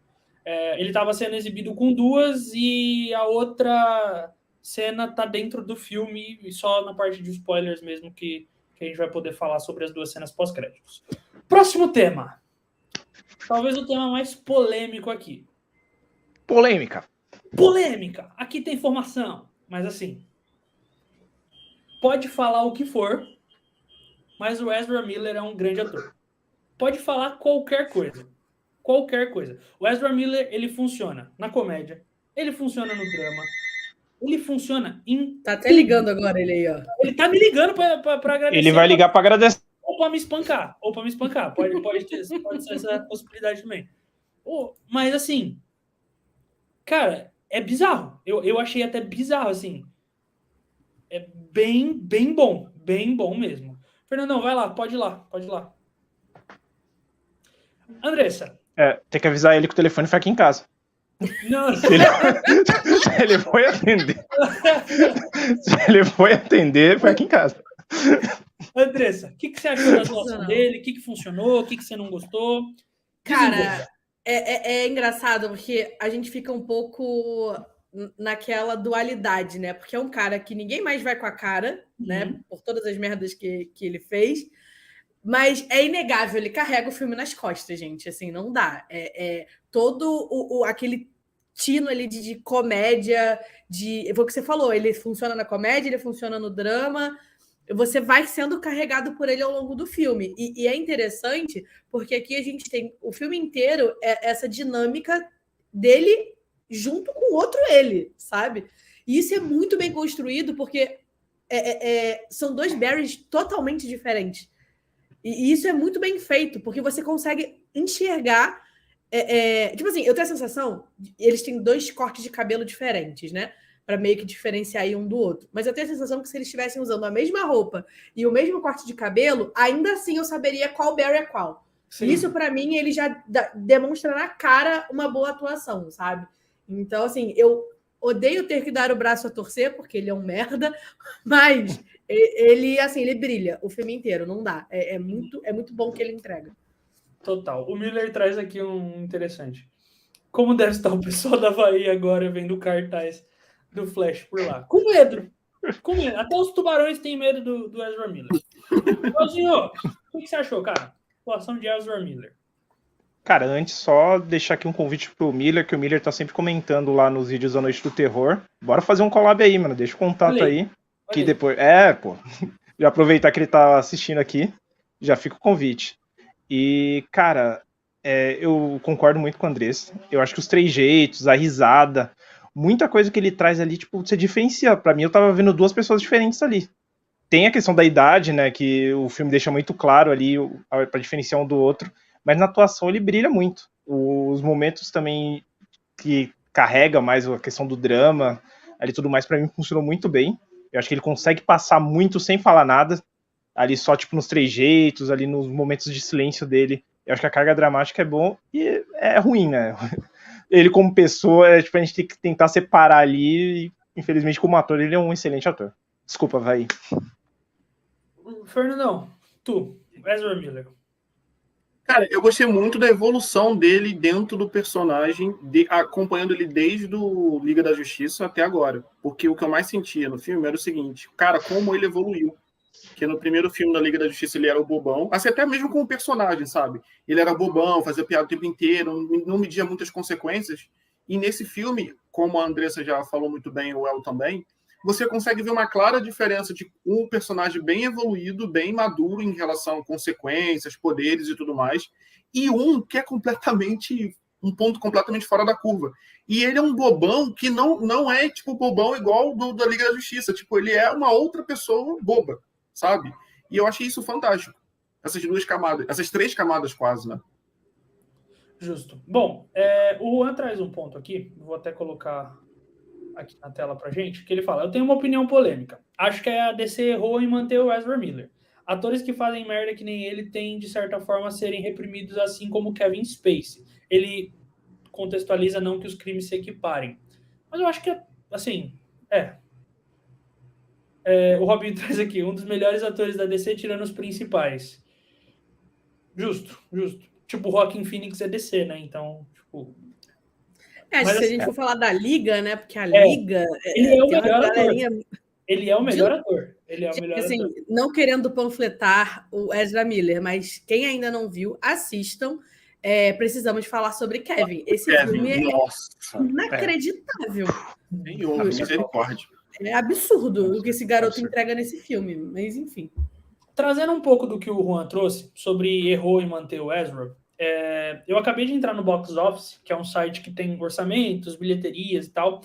Ele estava sendo exibido com duas e a outra cena tá dentro do filme e só na parte de spoilers mesmo que a gente vai poder falar sobre as duas cenas pós-créditos. Próximo tema. Talvez o tema mais polêmico aqui. Polêmica. Aqui tem informação. Mas assim, pode falar o que for, mas o Ezra Miller é um grande ator. Pode falar qualquer coisa. Qualquer coisa. O Ezra Miller, ele funciona na comédia, ele funciona no drama, ele funciona em... Tá até ligando agora ele aí, ó. Ele tá me ligando pra agradecer. Ele vai ligar pra agradecer. Ou pra me espancar. Pode ser essa possibilidade também. Mas assim, cara, é bizarro. Eu achei até bizarro, assim. É bem bom mesmo. Fernandão, vai lá, pode ir lá. Andressa. Tem que avisar ele que o telefone foi aqui em casa. Não. Se ele foi atender, foi aqui em casa. Andressa, o que você achou da atuação dele? O que funcionou? O que você não gostou? Cara, é engraçado porque a gente fica um pouco naquela dualidade, né? Porque é um cara que ninguém mais vai com a cara, né? Por todas as merdas que ele fez. Mas é inegável, ele carrega o filme nas costas, gente. Assim, não dá. Todo aquele tino ali de comédia, foi o que você falou, ele funciona na comédia, ele funciona no drama. Você vai sendo carregado por ele ao longo do filme. E é interessante, porque aqui a gente tem o filme inteiro, essa dinâmica dele junto com o outro ele, sabe? E isso é muito bem construído, porque são dois Barrys totalmente diferentes. E isso é muito bem feito, porque você consegue enxergar... tipo assim, eu tenho a sensação... Eles têm dois cortes de cabelo diferentes, né? Para meio que diferenciar aí um do outro. Mas eu tenho a sensação que se eles estivessem usando a mesma roupa e o mesmo corte de cabelo, ainda assim eu saberia qual Barry é qual. Sim. Isso, para mim, ele já demonstra na cara uma boa atuação, sabe? Então, assim, eu Odeio ter que dar o braço a torcer, porque ele é um merda, mas ele, assim, ele brilha o filme inteiro, não dá. É muito bom que ele entrega. Total. O Miller traz aqui um interessante. Como deve estar o pessoal da Bahia agora vendo o cartaz do Flash por lá? Com medo. Com medo. Até os tubarões têm medo do Ezra Miller. Joãozinho, o que você achou, cara? Atuação de Ezra Miller. Cara, antes só deixar aqui um convite pro Miller, que o Miller tá sempre comentando lá nos vídeos da Noite do Terror. Bora fazer um collab aí, mano. Deixa o contato aí. Que depois. Pô. Já aproveitar que ele tá assistindo aqui. Já fica o convite. E, cara, eu concordo muito com o Andrés. Eu acho que os trejeitos, a risada, muita coisa que ele traz ali, tipo, você diferencia. Pra mim, eu tava vendo duas pessoas diferentes ali. Tem a questão da idade, né, que o filme deixa muito claro ali, pra diferenciar um do outro, mas na atuação ele brilha muito. Os momentos também que carrega mais a questão do drama, ali tudo mais, pra mim funcionou muito bem. Eu acho que ele consegue passar muito sem falar nada, ali só tipo nos trejeitos, ali nos momentos de silêncio dele. Eu acho que a carga dramática é bom e é ruim, né? Ele como pessoa, tipo, a gente tem que tentar separar ali, e infelizmente como ator ele é um excelente ator. Desculpa, vai. Fernandão, tu, Ezra Miller. Cara, eu gostei muito da evolução dele dentro do personagem, acompanhando ele desde o Liga da Justiça até agora. Porque o que eu mais sentia no filme era o seguinte, cara, como ele evoluiu. Que no primeiro filme da Liga da Justiça ele era o bobão, assim, até mesmo como personagem, sabe? Ele era bobão, fazia piada o tempo inteiro, não media muitas consequências. E nesse filme, como a Andressa já falou muito bem, o El também, você consegue ver uma clara diferença de um personagem bem evoluído, bem maduro em relação a consequências, poderes e tudo mais, e um que é um ponto completamente fora da curva. E ele é um bobão que não é tipo bobão igual da Liga da Justiça, tipo, ele é uma outra pessoa boba, sabe? E eu achei isso fantástico. Essas três camadas quase, né? Justo. Bom, o Juan traz um ponto aqui, vou até colocar aqui na tela pra gente, que ele fala, eu tenho uma opinião polêmica. Acho que a DC errou em manter o Ezra Miller. Atores que fazem merda que nem ele têm, de certa forma, a serem reprimidos assim como Kevin Spacey. Ele contextualiza não que os crimes se equiparem. Mas eu acho que, assim, o Robinho traz aqui, um dos melhores atores da DC, tirando os principais. Justo. Tipo, o Joaquin Phoenix é DC, né? Então, tipo... se a gente for falar da Liga, né? Porque a Liga... Ele é o melhor ator. Ele é o melhor ator. Assim, não querendo panfletar o Ezra Miller, mas quem ainda não viu, assistam. Precisamos falar sobre Kevin. Esse filme é inacreditável. Misericórdia. É absurdo o que esse garoto entrega nesse filme, mas enfim. Trazendo um pouco do que o Juan trouxe sobre errou em manter o Ezra, eu acabei de entrar no Box Office, que é um site que tem orçamentos, bilheterias e tal,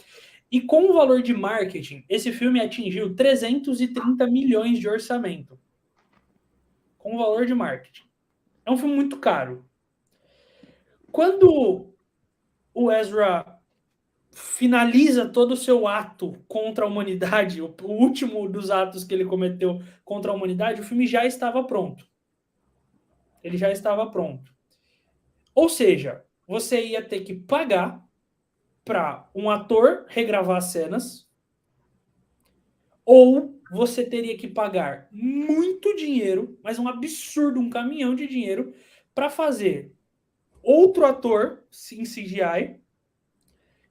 e com o valor de marketing, esse filme atingiu 330 milhões de orçamento. Com o valor de marketing. É um filme muito caro. Quando o Ezra finaliza todo o seu ato contra a humanidade, o último dos atos que ele cometeu contra a humanidade, o filme já estava pronto. Ele já estava pronto. Ou seja, você ia ter que pagar para um ator regravar as cenas, ou você teria que pagar muito dinheiro, mas um absurdo, um caminhão de dinheiro, para fazer outro ator em CGI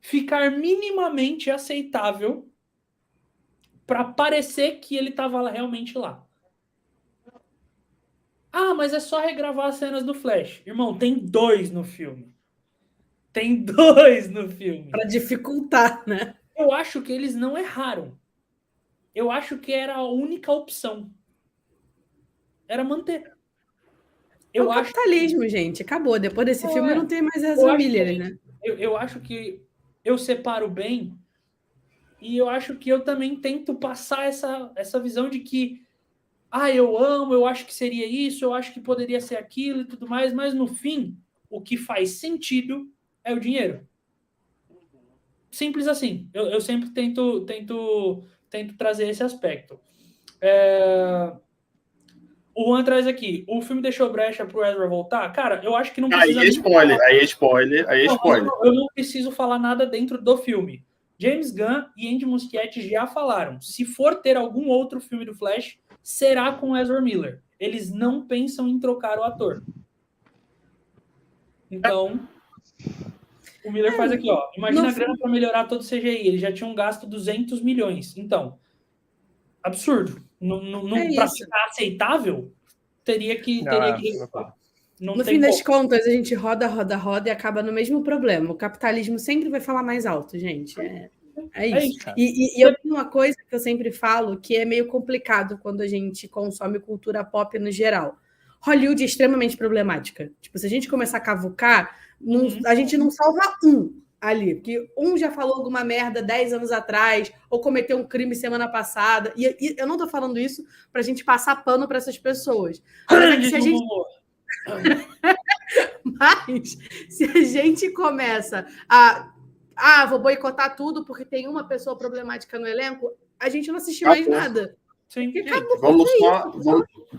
ficar minimamente aceitável para parecer que ele estava realmente lá. Ah, mas é só regravar as cenas do Flash. Irmão, tem 2 no filme. Tem 2 no filme. Para dificultar, né? Eu acho que eles não erraram. Eu acho que era a única opção. Era manter. O capitalismo, gente. Acabou. Depois desse filme não tem mais Ezra Miller, né? Eu acho que eu separo bem e eu acho que eu também tento passar essa visão de que eu amo, eu acho que seria isso, eu acho que poderia ser aquilo e tudo mais, mas no fim, o que faz sentido é o dinheiro. Simples assim. Eu sempre tento trazer esse aspecto. O Juan traz aqui, o filme deixou brecha pro Ezra voltar? Cara, eu acho que não precisa... Aí é spoiler. Eu não preciso falar nada dentro do filme. James Gunn e Andy Muschietti já falaram. Se for ter algum outro filme do Flash, será com Ezra Miller. Eles não pensam em trocar o ator. Então, o Miller faz aqui, ó. Imagina a grana para melhorar todo o CGI. Eles já tinham gasto 200 milhões. Então, absurdo. Para ficar aceitável, teria que no fim das contas, a gente roda e acaba no mesmo problema. O capitalismo sempre vai falar mais alto, gente. É isso. E eu tenho uma coisa que eu sempre falo que é meio complicado quando a gente consome cultura pop no geral. Hollywood é extremamente problemática. Tipo, se a gente começar a cavucar, a gente não salva um ali, porque um já falou alguma merda 10 anos atrás, ou cometeu um crime semana passada. E eu não tô falando isso pra gente passar pano para essas pessoas. Mas se a gente começa a vou boicotar tudo porque tem uma pessoa problemática no elenco, a gente não assiste mais nada. Sim, vamos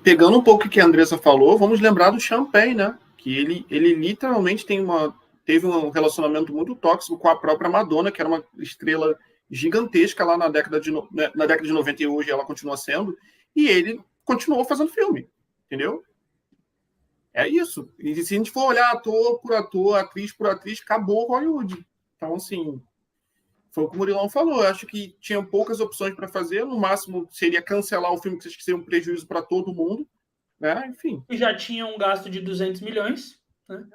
pegando um pouco o que a Andressa falou, vamos lembrar do Champagne, né? Que ele literalmente teve um relacionamento muito tóxico com a própria Madonna, que era uma estrela gigantesca lá na década de 90 e hoje ela continua sendo, e ele continuou fazendo filme, entendeu? É isso. E se a gente for olhar ator por ator, atriz por atriz, acabou Hollywood. Então, assim, foi o que o Murilão falou. Eu acho que tinha poucas opções para fazer. No máximo, seria cancelar o filme, que seria um prejuízo para todo mundo. Né? Enfim. E já tinha um gasto de 200 milhões. Né?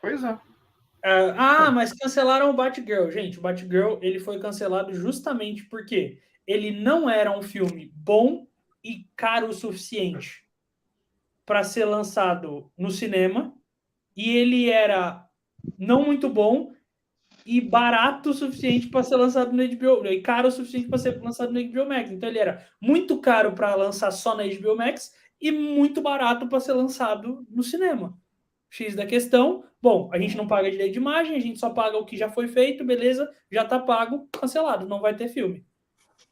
Pois é. Mas cancelaram o Batgirl. Gente, o Batgirl ele foi cancelado justamente porque ele não era um filme bom e caro o suficiente para ser lançado no cinema, e ele era não muito bom e barato o suficiente para ser lançado no HBO, e caro o suficiente para ser lançado no HBO Max. Então ele era muito caro para lançar só na HBO Max e muito barato para ser lançado no cinema. X da questão, bom, a gente não paga direito de imagem, a gente só paga o que já foi feito, beleza, já tá pago, cancelado, não vai ter filme.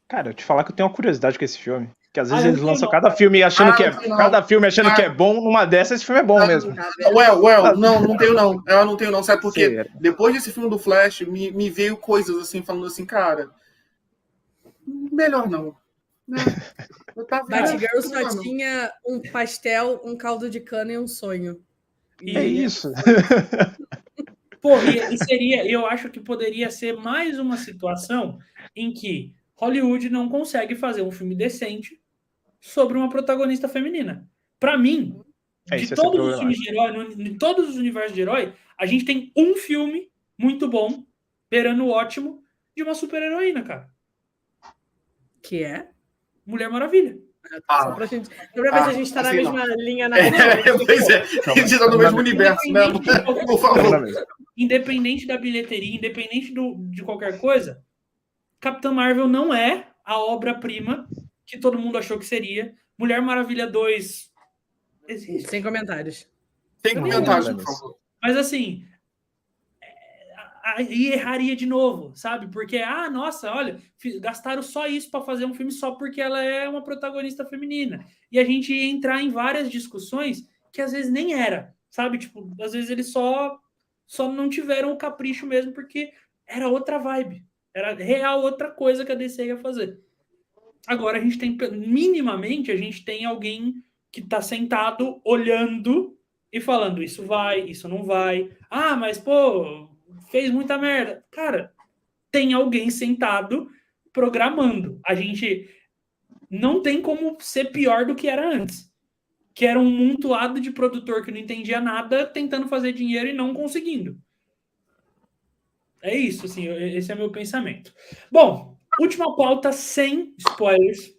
Cara, eu te falar que eu tenho uma curiosidade com esse filme. Que às vezes eles lançam cada filme achando que é bom, numa dessas esse filme é bom mesmo. Não tenho não. Eu não tenho não, sabe por quê? Depois desse filme do Flash, me veio coisas assim, falando assim, cara, melhor não. Batgirl só tinha um pastel, um caldo de cana e um sonho. É isso. Porra, eu acho que poderia ser mais uma situação em que Hollywood não consegue fazer um filme decente sobre uma protagonista feminina. Para mim, de todos os filmes de herói, de todos os universos de herói, a gente tem um filme muito bom, beirando o ótimo, de uma super-heroína, cara. Que é? Mulher Maravilha. Só pra ver se a gente tá na mesma linha na Pois é, a gente tá no mesmo universo, né? Por favor. Independente da bilheteria, independente de qualquer coisa, Capitã Marvel não é a obra-prima que todo mundo achou que seria. Mulher Maravilha 2 existe. Sem comentários. Sem comentários, por favor. Mas assim, aí erraria de novo, sabe? Porque, nossa, olha, gastaram só isso para fazer um filme só porque ela é uma protagonista feminina. E a gente ia entrar em várias discussões que às vezes nem era, sabe? Tipo, às vezes eles só não tiveram o capricho mesmo porque era outra vibe. Era real outra coisa que a DC ia fazer. Agora a gente tem, minimamente, a gente tem alguém que está sentado, olhando e falando, isso vai, isso não vai. Mas, pô, fez muita merda. Cara, tem alguém sentado programando. A gente não tem como ser pior do que era antes. Que era um montoado de produtor que não entendia nada, tentando fazer dinheiro e não conseguindo. É isso, assim, esse é meu pensamento. Bom, última pauta sem spoilers.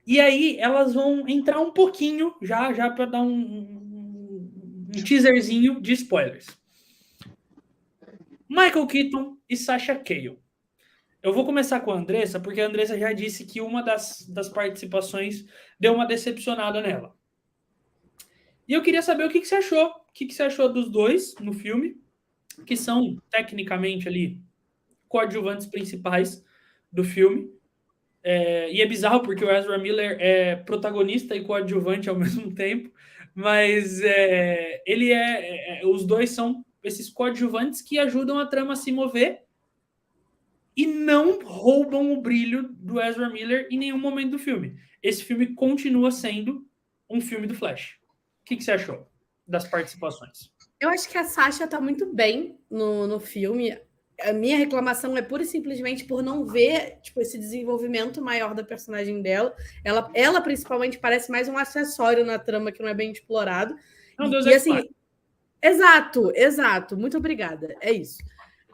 E aí elas vão entrar um pouquinho, já para dar um teaserzinho de spoilers. Michael Keaton e Sasha Calle. Eu vou começar com a Andressa, porque a Andressa já disse que uma das participações deu uma decepcionada nela. E eu queria saber o que você achou. O que você achou dos dois no filme, que são, tecnicamente, ali, coadjuvantes principais do filme. E é bizarro, porque o Ezra Miller é protagonista e coadjuvante ao mesmo tempo, mas os dois são esses coadjuvantes que ajudam a trama a se mover e não roubam o brilho do Ezra Miller em nenhum momento do filme. Esse filme continua sendo um filme do Flash. O que você achou das participações? Eu acho que a Sasha tá muito bem no filme. A minha reclamação é pura e simplesmente por não ver tipo, esse desenvolvimento maior da personagem dela. Ela principalmente parece mais um acessório na trama que não é bem explorado. Não, Deus e assim, exato. Muito obrigada. É isso.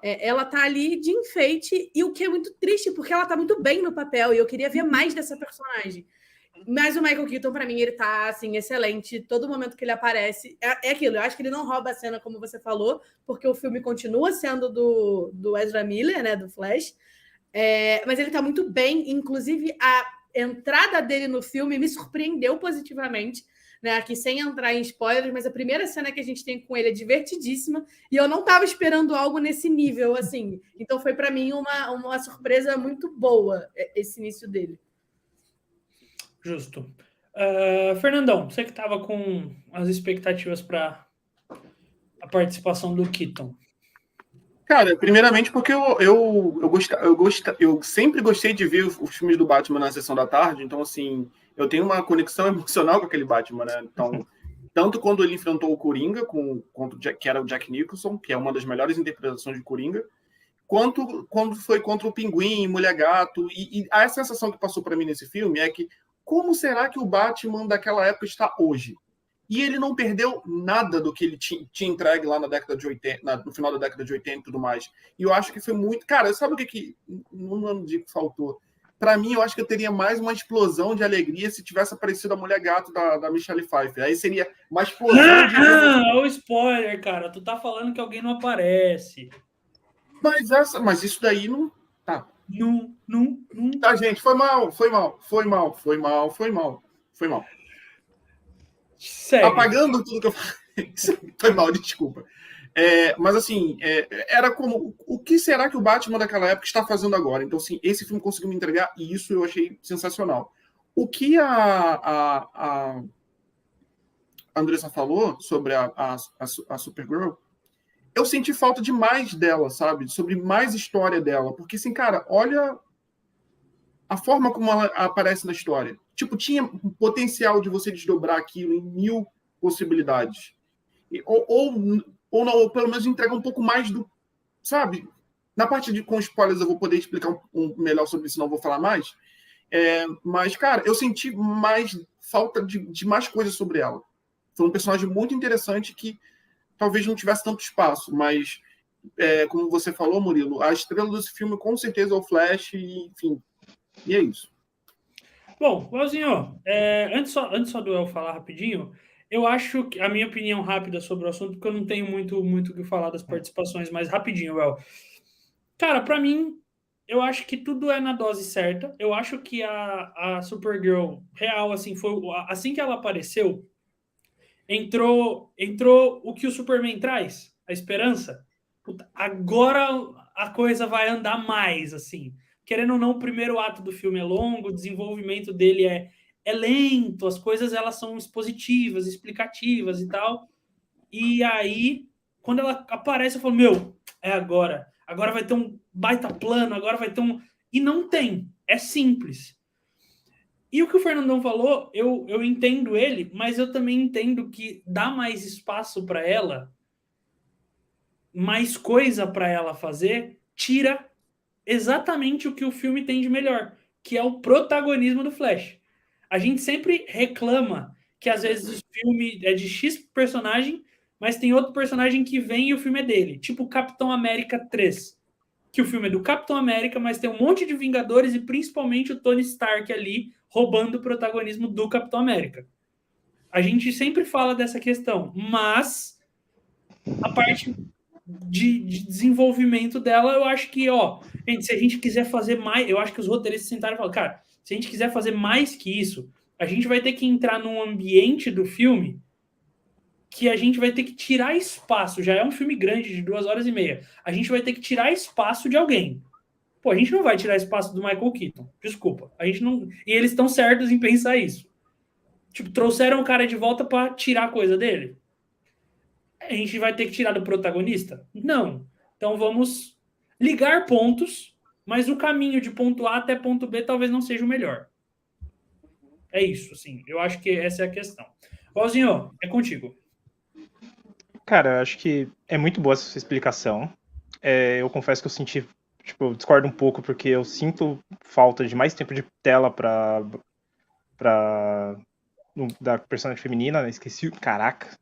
Ela tá ali de enfeite, e o que é muito triste, porque ela tá muito bem no papel, e eu queria ver mais dessa personagem. Mas o Michael Keaton, para mim, ele tá, assim, excelente. Todo momento que ele aparece... É aquilo, eu acho que ele não rouba a cena, como você falou, porque o filme continua sendo do Ezra Miller, né, do Flash. Mas ele tá muito bem. Inclusive, a entrada dele no filme me surpreendeu positivamente, né? Aqui, sem entrar em spoilers, mas a primeira cena que a gente tem com ele é divertidíssima, e eu não tava esperando algo nesse nível, assim. Então, foi, para mim, uma surpresa muito boa, esse início dele. Justo. Fernandão, você que estava com as expectativas para a participação do Keaton. Cara, primeiramente porque eu sempre gostei de ver os filmes do Batman na sessão da tarde, então, assim, eu tenho uma conexão emocional com aquele Batman, né? Então, tanto quando ele enfrentou o Coringa, que era o Jack Nicholson, que é uma das melhores interpretações de Coringa, quanto quando foi contra o Pinguim, Mulher Gato, e a sensação que passou para mim nesse filme é que como será que o Batman daquela época está hoje? E ele não perdeu nada do que ele tinha entregue lá na década de 80, no final da década de 80 e tudo mais. E eu acho que foi muito... Cara, sabe o que não digo que faltou? Para mim, eu acho que eu teria mais uma explosão de alegria se tivesse aparecido a Mulher Gato da Michelle Pfeiffer. Aí seria uma explosão de... o spoiler, cara. Tu tá falando que alguém não aparece. Mas isso daí não... Tá. Não. Tá, gente, foi mal. Sério. Apagando tudo que eu falei. Foi mal, desculpa. Mas assim, era como... O que será que o Batman daquela época está fazendo agora? Então, assim, esse filme conseguiu me entregar e isso eu achei sensacional. O que a Andressa falou sobre a Supergirl, eu senti falta de mais dela, sabe? Sobre mais história dela. Porque, assim, cara, olha a forma como ela aparece na história. Tipo, tinha potencial de você desdobrar aquilo em 1000 possibilidades. Ou não, ou pelo menos entregar um pouco mais do... Sabe? Na parte com spoilers eu vou poder explicar melhor sobre isso, não vou falar mais. Mas, cara, eu senti mais falta de mais coisas sobre ela. Foi um personagem muito interessante que talvez não tivesse tanto espaço, mas, como você falou, Murilo, a estrela desse filme com certeza é o Flash, e, enfim, e é isso. Bom, Leozinho, antes só do El falar rapidinho, eu acho que a minha opinião rápida sobre o assunto, porque eu não tenho muito o que falar das participações, mas rapidinho, El. Cara, pra mim, eu acho que tudo é na dose certa. Eu acho que a Supergirl real, assim, foi assim que ela apareceu, entrou o que o Superman traz, a esperança. Puta, agora a coisa vai andar mais, assim. Querendo ou não, o primeiro ato do filme é longo, o desenvolvimento dele é lento, as coisas elas são expositivas, explicativas e tal. E aí, quando ela aparece, eu falo, meu, é agora. Agora vai ter um baita plano, agora vai ter um... E não tem, é simples. E o que o Fernandão falou, eu entendo ele, mas eu também entendo que dá mais espaço para ela, mais coisa para ela fazer, tira exatamente o que o filme tem de melhor, que é o protagonismo do Flash. A gente sempre reclama que às vezes o filme é de X personagem, mas tem outro personagem que vem e o filme é dele. Tipo Capitão América 3, que o filme é do Capitão América, mas tem um monte de Vingadores e principalmente o Tony Stark ali roubando o protagonismo do Capitão América. A gente sempre fala dessa questão, mas a parte de desenvolvimento dela, eu acho que, gente, se a gente quiser fazer mais, eu acho que os roteiristas sentaram e falaram, cara, se a gente quiser fazer mais que isso, a gente vai ter que entrar num ambiente do filme que a gente vai ter que tirar espaço. Já é um filme grande de 2h30. A gente vai ter que tirar espaço de alguém. Pô, a gente não vai tirar espaço do Michael Keaton. Desculpa. A gente não... E eles estão certos em pensar isso. Tipo, trouxeram o cara de volta para tirar a coisa dele. A gente vai ter que tirar do protagonista? Não. Então vamos ligar pontos mas o caminho de ponto A até ponto B talvez não seja o melhor. É isso, assim. Eu acho que essa é a questão. Valzinho, é contigo. Cara, eu acho que é muito boa essa sua explicação. Eu confesso que eu senti, tipo, eu discordo um pouco porque eu sinto falta de mais tempo de tela da personagem feminina, né? Esqueci, caraca.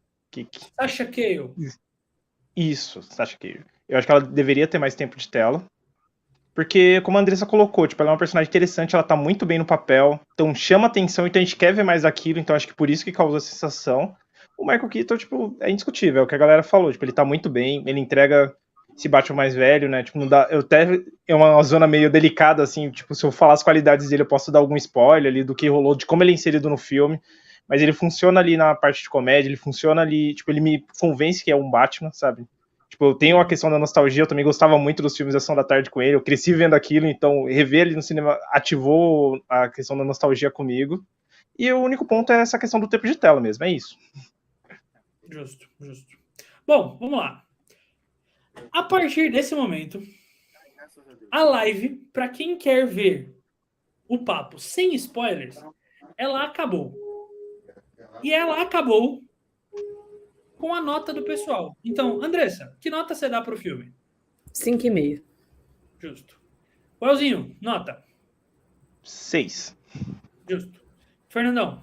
Sasha Cale. Isso, Sasha Calle. Eu acho que ela deveria ter mais tempo de tela. Porque, como a Andressa colocou, tipo, ela é uma personagem interessante, ela tá muito bem no papel, então chama atenção, então a gente quer ver mais daquilo, então acho que por isso que causa a sensação. O Michael Keaton, tipo, é indiscutível, é o que a galera falou, tipo, ele tá muito bem, ele entrega esse Batman mais velho, né, tipo, não dá, é uma zona meio delicada, assim, tipo, se eu falar as qualidades dele, eu posso dar algum spoiler ali do que rolou, de como ele é inserido no filme, mas ele funciona ali na parte de comédia, ele funciona ali, tipo, ele me convence que é um Batman, sabe? Tipo, eu tenho a questão da nostalgia, eu também gostava muito dos filmes da Sessão da Tarde com ele, eu cresci vendo aquilo, então rever ele no cinema ativou a questão da nostalgia comigo. E o único ponto é essa questão do tempo de tela mesmo, é isso. Justo. Bom, vamos lá. A partir desse momento, a live, para quem quer ver o papo sem spoilers, ela acabou. E ela acabou com a nota do pessoal. Então, Andressa, que nota você dá pro filme? 5,5. Justo. Welzinho, nota? 6. Justo. Fernandão?